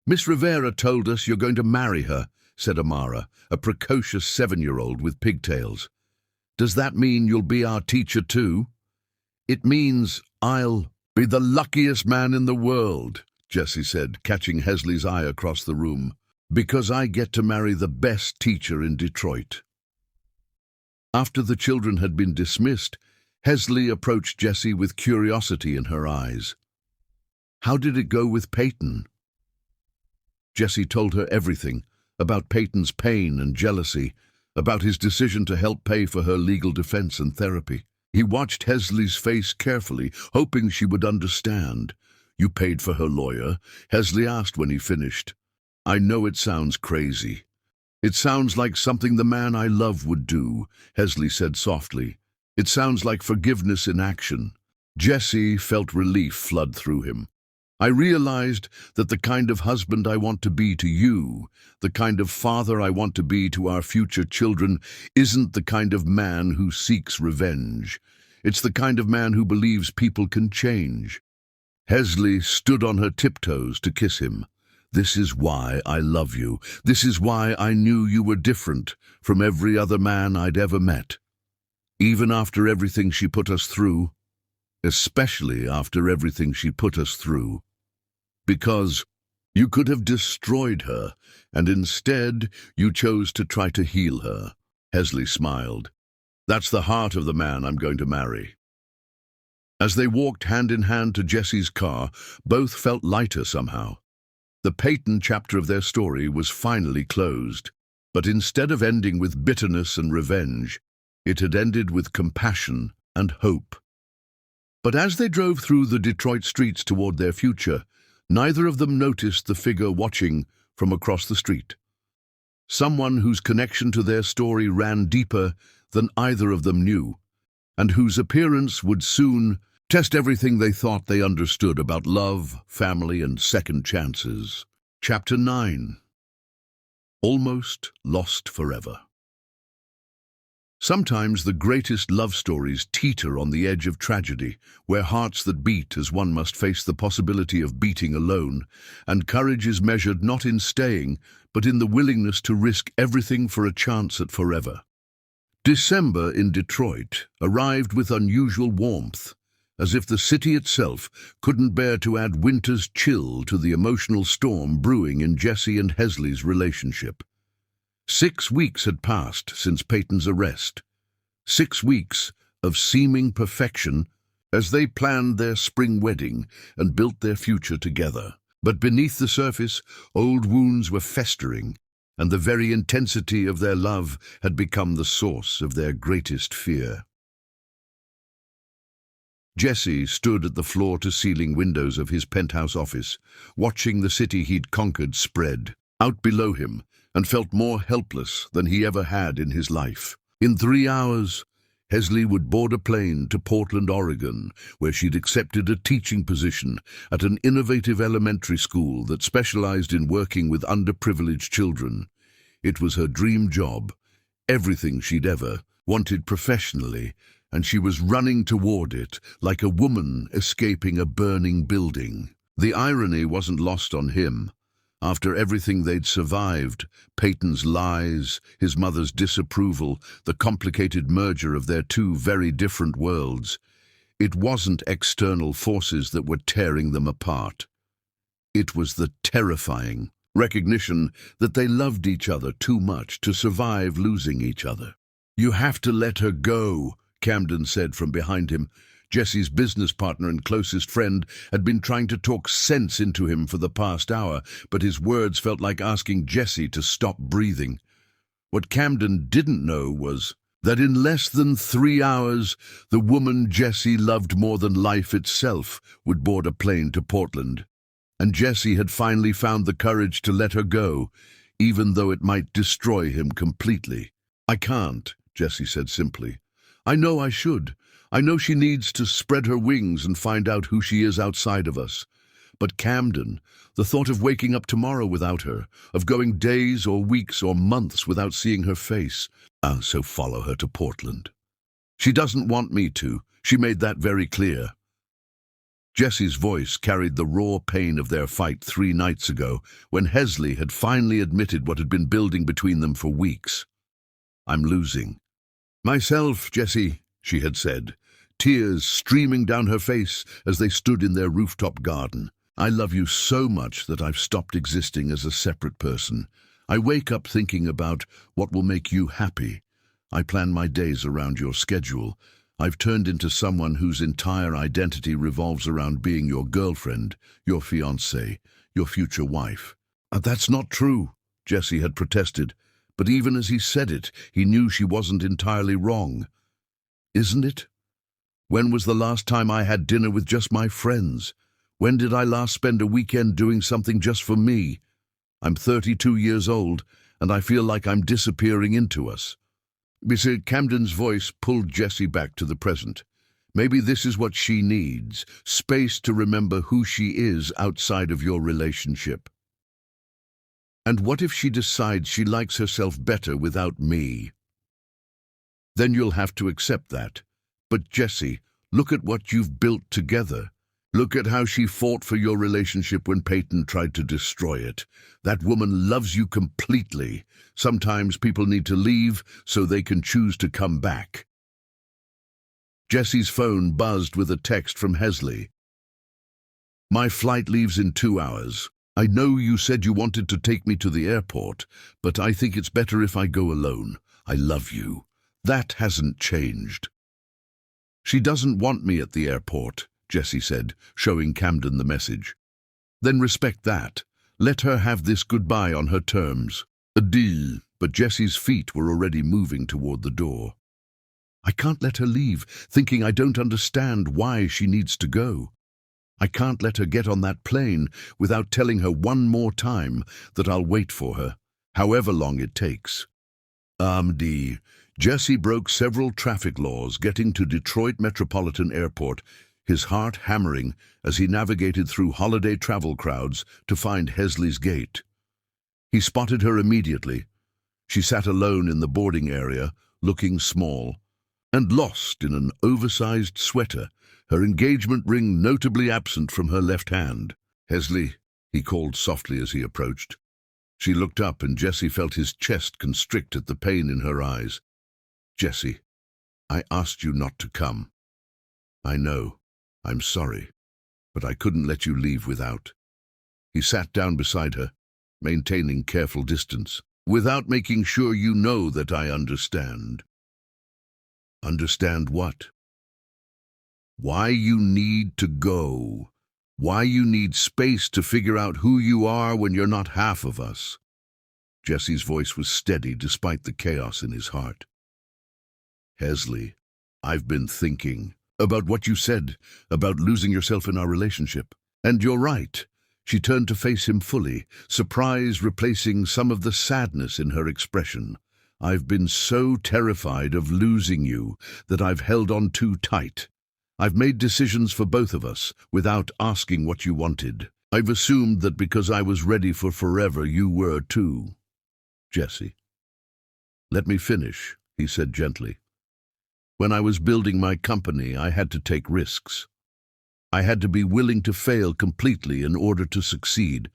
Miss Rivera told us you're going to marry her, said Amara, a precocious 7-year-old with pigtails. Does that mean you'll be our teacher too? It means I'll be the luckiest man in the world, Jesse said, catching Hesley's eye across the room, because I get to marry the best teacher in Detroit. After the children had been dismissed, Hesley approached Jesse with curiosity in her eyes. How did it go with Peyton? Jesse told her everything, about Peyton's pain and jealousy, about his decision to help pay for her legal defense and therapy. He watched Hesley's face carefully, hoping she would understand. You paid for her lawyer? Hesley asked when he finished. I know it sounds crazy. It sounds like something the man I love would do, Hesley said softly. It sounds like forgiveness in action. Jesse felt relief flood through him. I realized that the kind of husband I want to be to you, the kind of father I want to be to our future children, isn't the kind of man who seeks revenge. It's the kind of man who believes people can change. Hesley stood on her tiptoes to kiss him. This is why I love you. This is why I knew you were different from every other man I'd ever met. Even after everything she put us through, especially after everything she put us through. Because You could have destroyed her, and instead you chose to try to heal her. Hesley smiled. That's the heart of the man I'm going to marry. As they walked hand in hand to Jesse's car, both felt lighter somehow. The Peyton chapter of their story was finally closed, but instead of ending with bitterness and revenge, it had ended with compassion and hope. But as they drove through the Detroit streets toward their future, neither of them noticed the figure watching from across the street. Someone whose connection to their story ran deeper than either of them knew, and whose appearance would soon test everything they thought they understood about love, family, and second chances. Chapter 9. Almost Lost Forever. Sometimes the greatest love stories teeter on the edge of tragedy, where hearts that beat as one must face the possibility of beating alone, and courage is measured not in staying, but in the willingness to risk everything for a chance at forever. December in Detroit arrived with unusual warmth, as if the city itself couldn't bear to add winter's chill to the emotional storm brewing in Jesse and Hesley's relationship. 6 weeks had passed since Peyton's arrest. 6 weeks of seeming perfection as they planned their spring wedding and built their future together. But beneath the surface, old wounds were festering, and the very intensity of their love had become the source of their greatest fear. Jesse stood at the floor-to-ceiling windows of his penthouse office, watching the city he'd conquered spread out below him, and felt more helpless than he ever had in his life. In 3 hours, Hesley would board a plane to Portland, Oregon, where she'd accepted a teaching position at an innovative elementary school that specialized in working with underprivileged children. It was her dream job, everything she'd ever wanted professionally, and she was running toward it like a woman escaping a burning building. The irony wasn't lost on him. After everything they'd survived, Peyton's lies, his mother's disapproval, the complicated merger of their two very different worlds, it wasn't external forces that were tearing them apart. It was the terrifying recognition that they loved each other too much to survive losing each other. "You have to let her go," Camden said from behind him. Jesse's business partner and closest friend had been trying to talk sense into him for the past hour, but his words felt like asking Jesse to stop breathing. What Camden didn't know was that in less than 3 hours, the woman Jesse loved more than life itself would board a plane to Portland. And Jesse had finally found the courage to let her go, even though it might destroy him completely. "I can't," Jesse said simply. "I know I should. I know she needs to spread her wings and find out who she is outside of us. But Camden, the thought of waking up tomorrow without her, of going days or weeks or months without seeing her face, so follow her to Portland. She doesn't want me to. She made that very clear." Jesse's voice carried the raw pain of their fight 3 nights ago, when Hesley had finally admitted what had been building between them for weeks. "I'm losing myself, Jesse," she had said, tears streaming down her face as they stood in their rooftop garden. "I love you so much that I've stopped existing as a separate person. I wake up thinking about what will make you happy. I plan my days around your schedule. I've turned into someone whose entire identity revolves around being your girlfriend, your fiancée, your future wife." "That's not true," Jesse had protested, but even as he said it, he knew she wasn't entirely wrong. "Isn't it? When was the last time I had dinner with just my friends? When did I last spend a weekend doing something just for me? I'm 32 years old, and I feel like I'm disappearing into us." Mr. Camden's voice pulled Jesse back to the present. Maybe this is what she needs, space to remember who she is outside of your relationship. "And what if she decides she likes herself better without me? Then you'll have to accept that. But Jesse, look at what you've built together. Look at how she fought for your relationship when Peyton tried to destroy it. That woman loves you completely. Sometimes people need to leave so they can choose to come back." Jesse's phone buzzed with a text from Hesley. "My flight leaves in 2 hours. I know you said you wanted to take me to the airport, but I think it's better if I go alone. I love you. That hasn't changed." "She doesn't want me at the airport," Jessie said, showing Camden the message. "Then respect that. Let her have this goodbye on her terms." A deal, but Jessie's feet were already moving toward the door. "I can't let her leave, thinking I don't understand why she needs to go. I can't let her get on that plane without telling her one more time that I'll wait for her, however long it takes." Jesse broke several traffic laws getting to Detroit Metropolitan Airport, his heart hammering as he navigated through holiday travel crowds to find Hesley's gate. He spotted her immediately. She sat alone in the boarding area, looking small, and lost in an oversized sweater, her engagement ring notably absent from her left hand. "Hesley," he called softly as he approached. She looked up and Jesse felt his chest constrict at the pain in her eyes. "Jesse, I asked you not to come. I know. I'm sorry. But I couldn't let you leave without." He sat down beside her, maintaining careful distance. "Without making sure you know that I understand." "Understand what?" "Why you need to go. Why you need space to figure out who you are when you're not half of us." Jesse's voice was steady despite the chaos in his heart. "Hesley, I've been thinking about what you said, about losing yourself in our relationship. And you're right." She turned to face him fully, surprise replacing some of the sadness in her expression. "I've been so terrified of losing you that I've held on too tight. I've made decisions for both of us without asking what you wanted. I've assumed that because I was ready for forever, you were too." "Jesse, let me finish," he said gently. "When I was building my company, I had to take risks. I had to be willing to fail completely in order to succeed.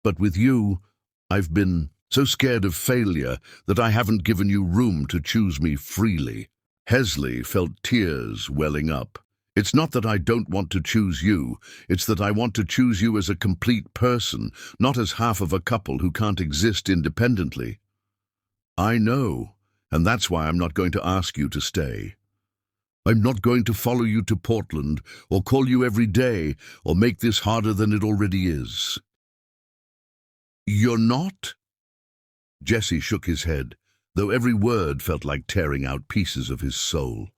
But with you, I've been so scared of failure that I haven't given you room to choose me freely." Hesley felt tears welling up. "It's not that I don't want to choose you, it's that I want to choose you as a complete person, not as half of a couple who can't exist independently." "I know, and that's why I'm not going to ask you to stay. I'm not going to follow you to Portland, or call you every day, or make this harder than it already is." "You're not?" Jesse shook his head, though every word felt like tearing out pieces of his soul.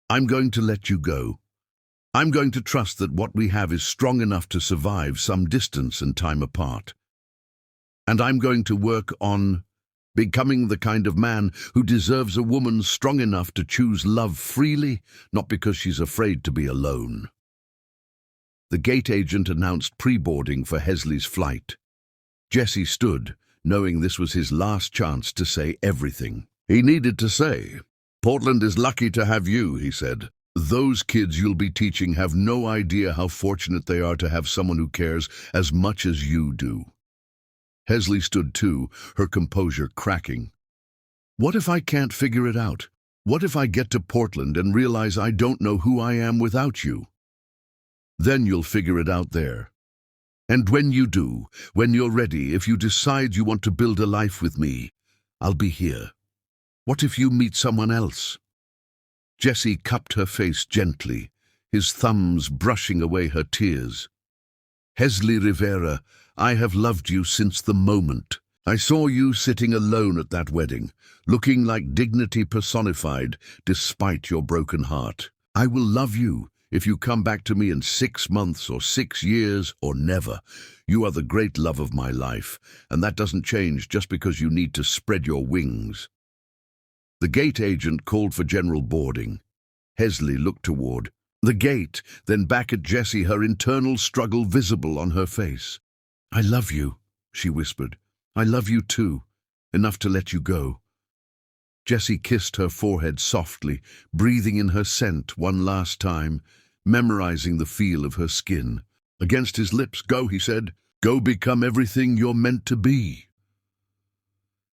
"I'm going to let you go. I'm going to trust that what we have is strong enough to survive some distance and time apart. And I'm going to work on becoming the kind of man who deserves a woman strong enough to choose love freely, not because she's afraid to be alone." The gate agent announced pre-boarding for Hesley's flight. Jesse stood, knowing this was his last chance to say everything he needed to say. "Portland is lucky to have you," he said. "Those kids you'll be teaching have no idea how fortunate they are to have someone who cares as much as you do." Hesley stood too, her composure cracking. "What if I can't figure it out? What if I get to Portland and realize I don't know who I am without you?" "Then you'll figure it out there. And when you do, when you're ready, if you decide you want to build a life with me, I'll be here. What if you meet someone else?" Jesse cupped her face gently, his thumbs brushing away her tears. "Hesley Rivera, I have loved you since the moment I saw you sitting alone at that wedding, looking like dignity personified despite your broken heart. I will love you if you come back to me in 6 months or 6 years or never. You are the great love of my life, and that doesn't change just because you need to spread your wings." The gate agent called for general boarding. Hesley looked toward the gate, then back at Jesse, her internal struggle visible on her face. "I love you," she whispered. "I love you too, enough to let you go." Jesse kissed her forehead softly, breathing in her scent one last time, memorizing the feel of her skin. Against his lips, "Go," he said. "Go become everything you're meant to be."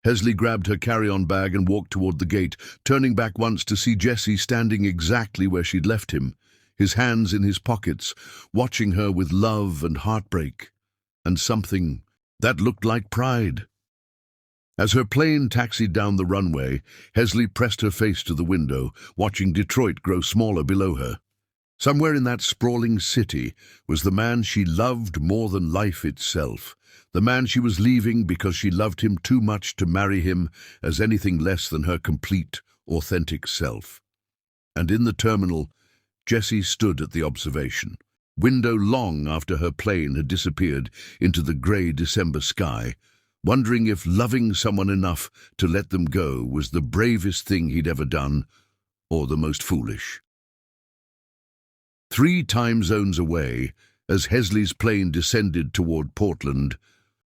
Hesley grabbed her carry-on bag and walked toward the gate, turning back once to see Jesse standing exactly where she'd left him, his hands in his pockets, watching her with love and heartbreak. and something that looked like pride. As her plane taxied down the runway, Hesley pressed her face to the window, watching Detroit grow smaller below her. Somewhere in that sprawling city was the man she loved more than life itself, the man she was leaving because she loved him too much to marry him as anything less than her complete, authentic self. And in the terminal, Jessie stood at the observation window long after her plane had disappeared into the grey December sky, wondering if loving someone enough to let them go was the bravest thing he'd ever done, or the most foolish. 3 time zones away, as Hesley's plane descended toward Portland,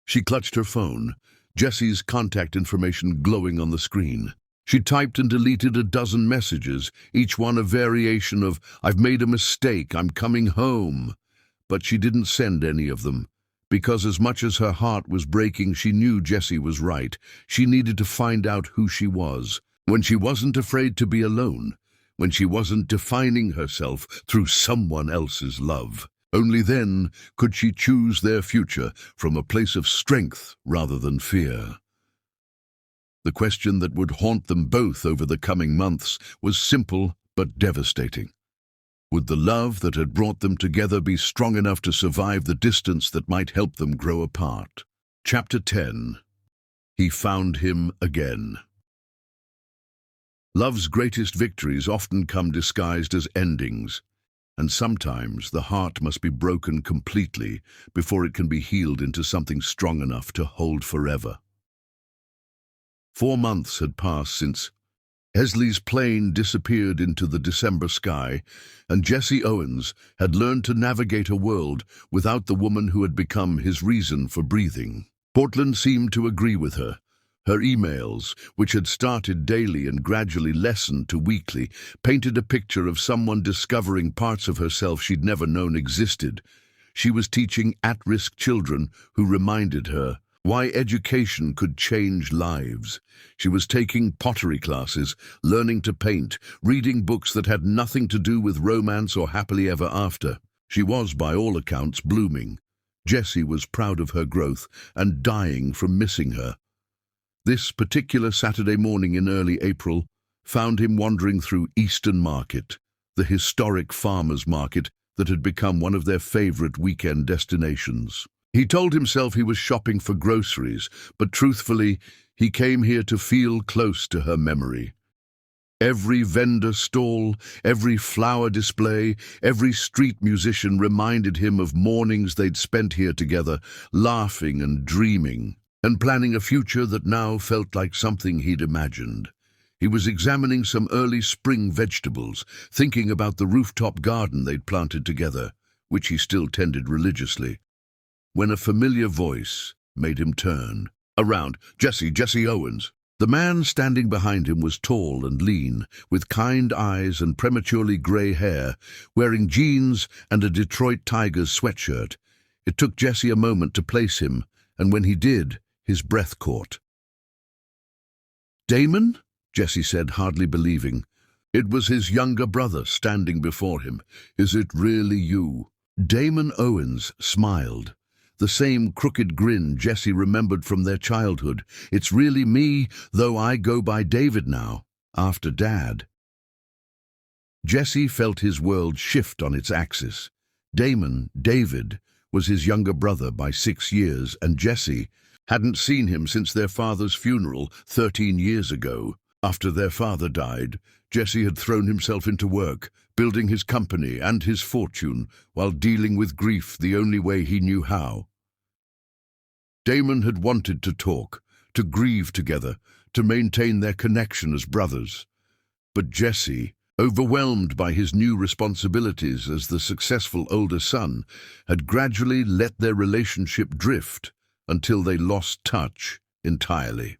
she clutched her phone, Jessie's contact information glowing on the screen. She typed and deleted a dozen messages, each one a variation of, "I've made a mistake, I'm coming home." But she didn't send any of them, because as much as her heart was breaking, she knew Jessie was right. She needed to find out who she was, when she wasn't afraid to be alone, when she wasn't defining herself through someone else's love. Only then could she choose their future from a place of strength rather than fear. The question that would haunt them both over the coming months was simple but devastating. Would the love that had brought them together be strong enough to survive the distance that might help them grow apart? Chapter 10. He found him again. Love's greatest victories often come disguised as endings, and sometimes the heart must be broken completely before it can be healed into something strong enough to hold forever. 4 months had passed since Hesley's plane disappeared into the December sky, and Jessie Owens had learned to navigate a world without the woman who had become his reason for breathing. Portland seemed to agree with her. Her emails, which had started daily and gradually lessened to weekly, painted a picture of someone discovering parts of herself she'd never known existed. She was teaching at-risk children who reminded her why education could change lives. She was taking pottery classes, learning to paint, reading books that had nothing to do with romance or happily ever after. She was, by all accounts, blooming. Jessie was proud of her growth and dying from missing her. This particular Saturday morning in early April found him wandering through Eastern Market, the historic farmers' market that had become one of their favorite weekend destinations. He told himself he was shopping for groceries, but truthfully, he came here to feel close to her memory. Every vendor stall, every flower display, every street musician reminded him of mornings they'd spent here together, laughing and dreaming, and planning a future that now felt like something he'd imagined. He was examining some early spring vegetables, thinking about the rooftop garden they'd planted together, which he still tended religiously, when a familiar voice made him turn around. Jesse Owens. The man standing behind him was tall and lean, with kind eyes and prematurely grey hair, wearing jeans and a Detroit Tigers sweatshirt. It took Jesse a moment to place him, and when he did, his breath caught. "Damon?" Jesse said, hardly believing. It was his younger brother standing before him. "Is it really you?" Damon Owens smiled. The same crooked grin Jesse remembered from their childhood. "It's really me, though I go by David now, after Dad." Jesse felt his world shift on its axis. Damon, David, was his younger brother by 6 years, and Jesse hadn't seen him since their father's funeral 13 years ago. After their father died, Jesse had thrown himself into work, building his company and his fortune, while dealing with grief the only way he knew how. Damon had wanted to talk, to grieve together, to maintain their connection as brothers. But Jesse, overwhelmed by his new responsibilities as the successful older son, had gradually let their relationship drift until they lost touch entirely.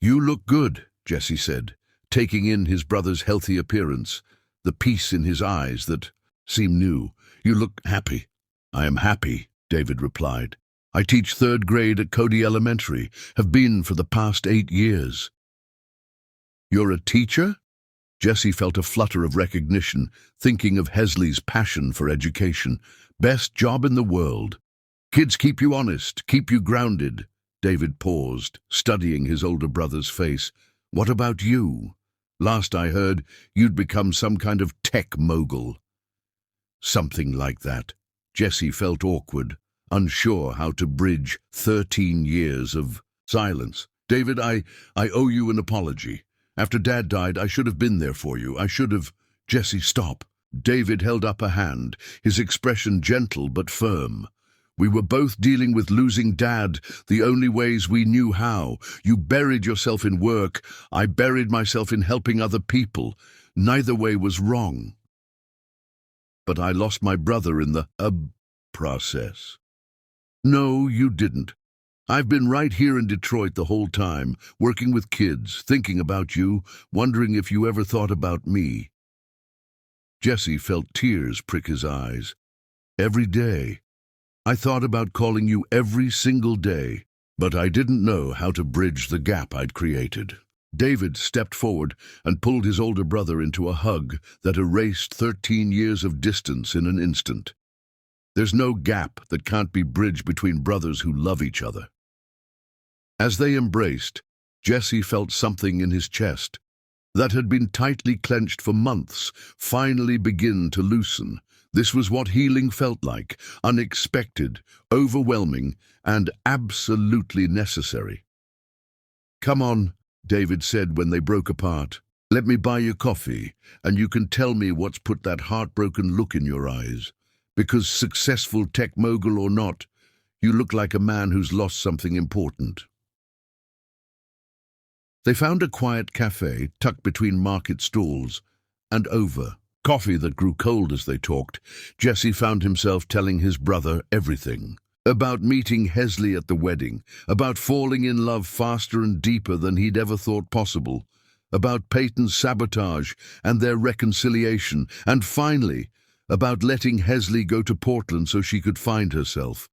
"You look good," Jesse said, taking in his brother's healthy appearance, the peace in his eyes that seemed new. "You look happy." "I am happy," David replied. "I teach 3rd grade at Cody Elementary, have been for the past 8 years." "You're a teacher?" Jesse felt a flutter of recognition, thinking of Hesley's passion for education. Best job in the world. Kids keep you honest, keep you grounded. David paused, studying his older brother's face. What about you? Last I heard, you'd become some kind of tech mogul. Something like that. Jesse felt awkward, unsure how to bridge 13 years of silence. David, I owe you an apology. After Dad died, I should have been there for you. I should have... Jesse, stop. David held up a hand, his expression gentle but firm. We were both dealing with losing Dad the only ways we knew how. You buried yourself in work. I buried myself in helping other people. Neither way was wrong. But I lost my brother in the process. No, you didn't. I've been right here in Detroit the whole time, working with kids, thinking about you, wondering if you ever thought about me. Jesse felt tears prick his eyes. Every day. I thought about calling you every single day, but I didn't know how to bridge the gap I'd created. David stepped forward and pulled his older brother into a hug that erased 13 years of distance in an instant. There's no gap that can't be bridged between brothers who love each other. As they embraced, Jesse felt something in his chest that had been tightly clenched for months finally begin to loosen. This was what healing felt like, unexpected, overwhelming, and absolutely necessary. Come on, David said when they broke apart. Let me buy you coffee, and you can tell me what's put that heartbroken look in your eyes. Because successful tech mogul or not, you look like a man who's lost something important. They found a quiet cafe tucked between market stalls, and over coffee that grew cold as they talked, Jesse found himself telling his brother everything. About meeting Hesley at the wedding, about falling in love faster and deeper than he'd ever thought possible, about Peyton's sabotage and their reconciliation, and finally, about letting Hesley go to Portland so she could find herself.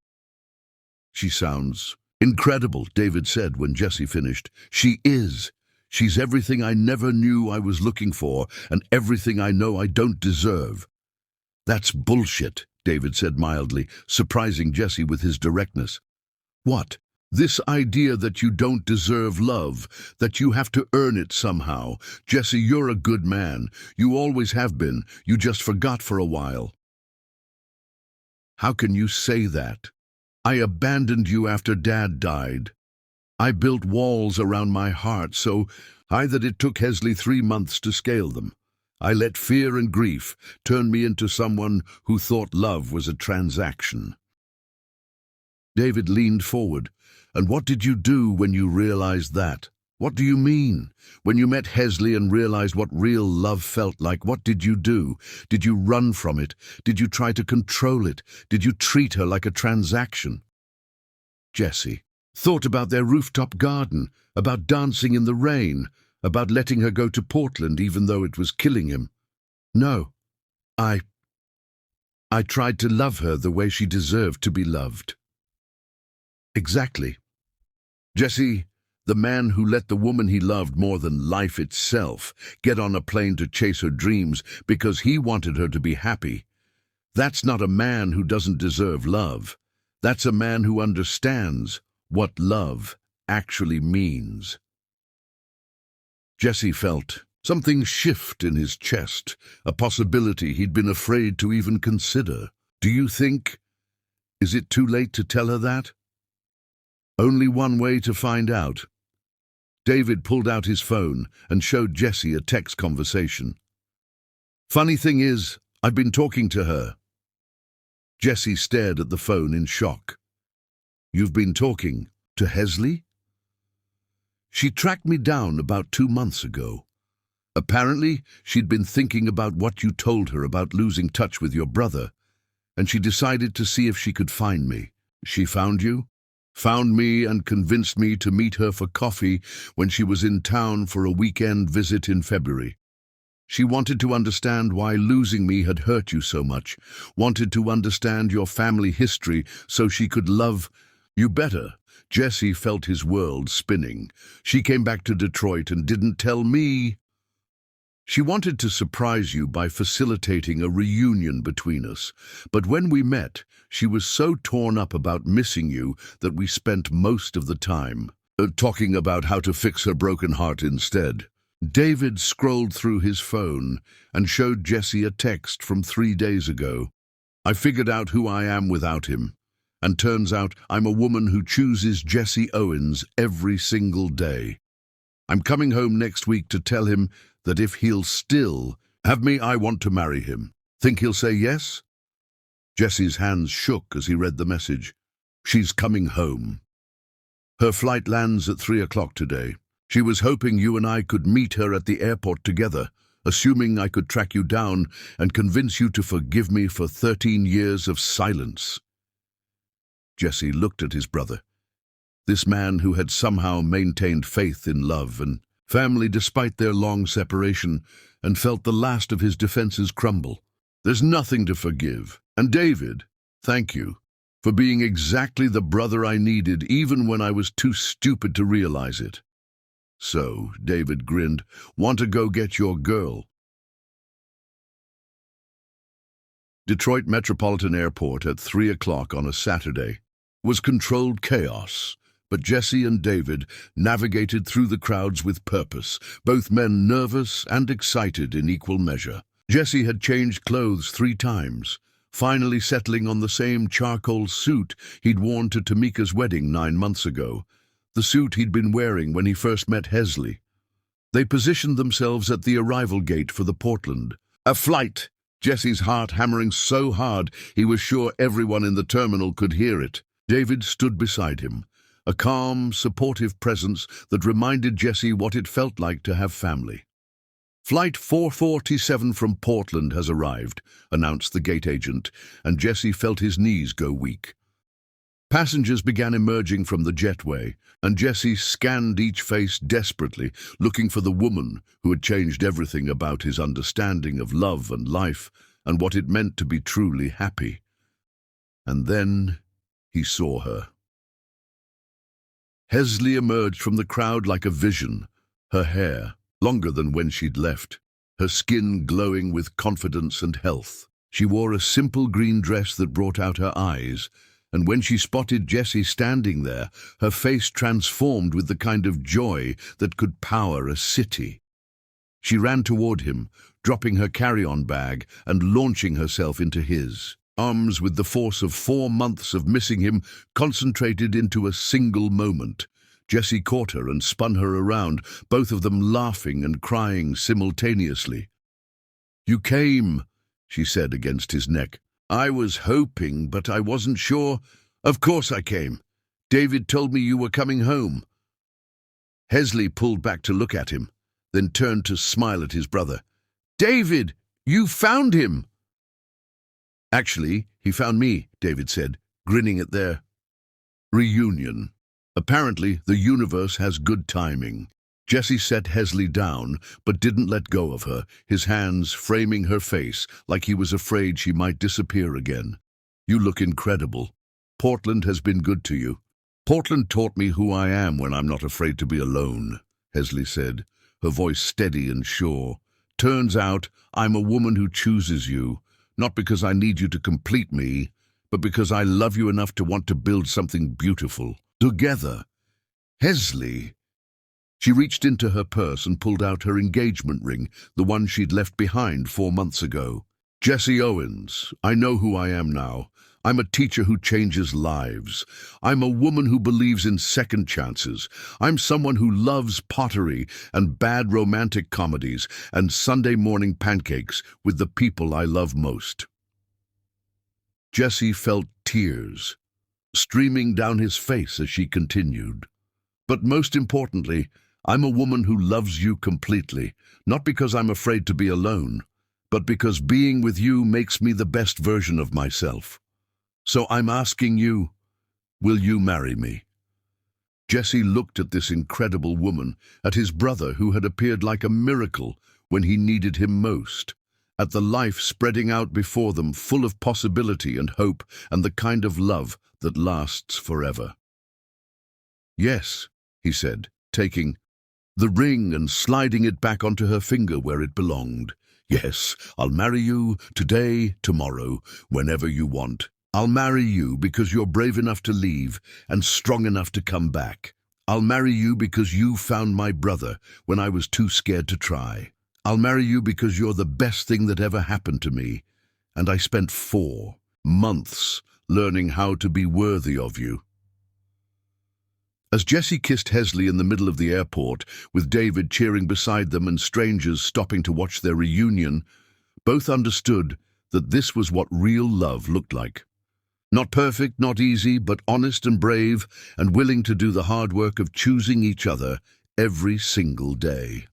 She sounds incredible, David said when Jesse finished. She is. She's everything I never knew I was looking for, and everything I know I don't deserve. That's bullshit, David said mildly, surprising Jesse with his directness. What? This idea that you don't deserve love, that you have to earn it somehow. Jesse, you're a good man. You always have been. You just forgot for a while. How can you say that? I abandoned you after Dad died. I built walls around my heart so high that it took Hesley 3 months to scale them. I let fear and grief turn me into someone who thought love was a transaction. David leaned forward. And what did you do when you realized that? What do you mean? When you met Hesley and realized what real love felt like, what did you do? Did you run from it? Did you try to control it? Did you treat her like a transaction? Jesse thought about their rooftop garden, about dancing in the rain, about letting her go to Portland even though it was killing him. No, I tried to love her the way she deserved to be loved. Exactly. Jesse, the man who let the woman he loved more than life itself get on a plane to chase her dreams because he wanted her to be happy. That's not a man who doesn't deserve love. That's a man who understands what love actually means. Jesse felt something shift in his chest, a possibility he'd been afraid to even consider. Do you think? Is it too late to tell her that? Only one way to find out. David pulled out his phone and showed Jesse a text conversation. Funny thing is, I've been talking to her. Jesse stared at the phone in shock. You've been talking to Hesley? She tracked me down about 2 months ago. Apparently, she'd been thinking about what you told her about losing touch with your brother, and she decided to see if she could find me. She found you? Found me and convinced me to meet her for coffee when she was in town for a weekend visit in February. She wanted to understand why losing me had hurt you so much, wanted to understand your family history so she could love you better. Jesse felt his world spinning. She came back to Detroit and didn't tell me. She wanted to surprise you by facilitating a reunion between us, but when we met, she was so torn up about missing you that we spent most of the time talking about how to fix her broken heart instead. David scrolled through his phone and showed Jesse a text from 3 days ago. I figured out who I am without him, and turns out I'm a woman who chooses Jesse Owens every single day. I'm coming home next week to tell him that if he'll still have me, I want to marry him. Think he'll say yes? Jesse's hands shook as he read the message. She's coming home. Her flight lands at 3 o'clock today. She was hoping you and I could meet her at the airport together, assuming I could track you down and convince you to forgive me for 13 years of silence. Jesse looked at his brother, this man who had somehow maintained faith in love and family despite their long separation, and felt the last of his defenses crumble. There's nothing to forgive. And David, thank you for being exactly the brother I needed, even when I was too stupid to realize it. So, David grinned, want to go get your girl? Detroit Metropolitan Airport at 3 o'clock on a Saturday was controlled chaos, but Jesse and David navigated through the crowds with purpose, both men nervous and excited in equal measure. Jesse had changed clothes 3 times, finally settling on the same charcoal suit he'd worn to Tamika's wedding 9 months ago, the suit he'd been wearing when he first met Hesley. They positioned themselves at the arrival gate for the Portland. A flight! Jesse's heart hammering so hard he was sure everyone in the terminal could hear it. David stood beside him, a calm, supportive presence that reminded Jesse what it felt like to have family. Flight 447 from Portland has arrived, announced the gate agent, and Jesse felt his knees go weak. Passengers began emerging from the jetway, and Jesse scanned each face desperately, looking for the woman who had changed everything about his understanding of love and life and what it meant to be truly happy. And then he saw her. Hesley emerged from the crowd like a vision, her hair longer than when she'd left, her skin glowing with confidence and health. She wore a simple green dress that brought out her eyes, and when she spotted Jesse standing there, her face transformed with the kind of joy that could power a city. She ran toward him, dropping her carry-on bag and launching herself into his arms with the force of 4 months of missing him concentrated into a single moment. Jesse caught her and spun her around, both of them laughing and crying simultaneously. "You came," she said against his neck. "I was hoping, but I wasn't sure. Of course I came. David told me you were coming home." Hesley pulled back to look at him, then turned to smile at his brother. "David, you found him!" "Actually, he found me," David said, grinning at their reunion. Apparently, the universe has good timing. Jesse set Hesley down, but didn't let go of her, his hands framing her face like he was afraid she might disappear again. "You look incredible. Portland has been good to you." "Portland taught me who I am when I'm not afraid to be alone," Hesley said, her voice steady and sure. "Turns out I'm a woman who chooses you, not because I need you to complete me, but because I love you enough to want to build something beautiful together." Hesley. She reached into her purse and pulled out her engagement ring, the one she'd left behind 4 months ago. "Jesse Owens, I know who I am now. I'm a teacher who changes lives. I'm a woman who believes in second chances. I'm someone who loves pottery and bad romantic comedies and Sunday morning pancakes with the people I love most." Jesse felt tears streaming down his face as she continued. "But most importantly, I'm a woman who loves you completely, not because I'm afraid to be alone, but because being with you makes me the best version of myself. So I'm asking you, will you marry me?" Jesse looked at this incredible woman, at his brother who had appeared like a miracle when he needed him most, at the life spreading out before them full of possibility and hope and the kind of love that lasts forever. "Yes," he said, taking the ring and sliding it back onto her finger where it belonged. Yes, I'll marry you today, tomorrow, whenever you want. I'll marry you because you're brave enough to leave and strong enough to come back. I'll marry you because you found my brother when I was too scared to try. I'll marry you because you're the best thing that ever happened to me. And I spent 4 months learning how to be worthy of you. As Jessie kissed Hesley in the middle of the airport, with David cheering beside them and strangers stopping to watch their reunion, both understood that this was what real love looked like. Not perfect, not easy, but honest and brave, and willing to do the hard work of choosing each other every single day.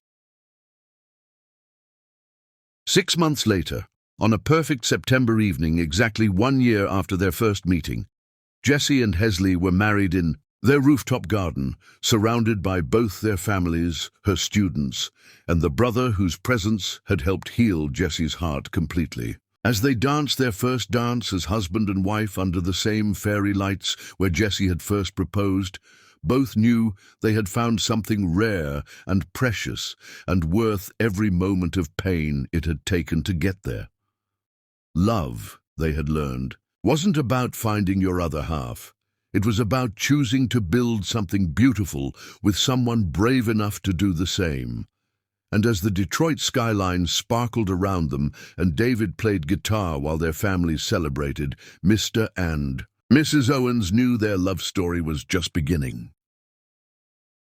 6 months later, on a perfect September evening, exactly 1 year after their first meeting, Jessie and Hesley were married in their rooftop garden, surrounded by both their families, her students, and the brother whose presence had helped heal Jessie's heart completely. As they danced their first dance as husband and wife under the same fairy lights where Jessie had first proposed, both knew they had found something rare and precious and worth every moment of pain it had taken to get there. Love, they had learned, wasn't about finding your other half. It was about choosing to build something beautiful with someone brave enough to do the same. And as the Detroit skyline sparkled around them and David played guitar while their families celebrated, Mr. and Mrs. Owens knew their love story was just beginning.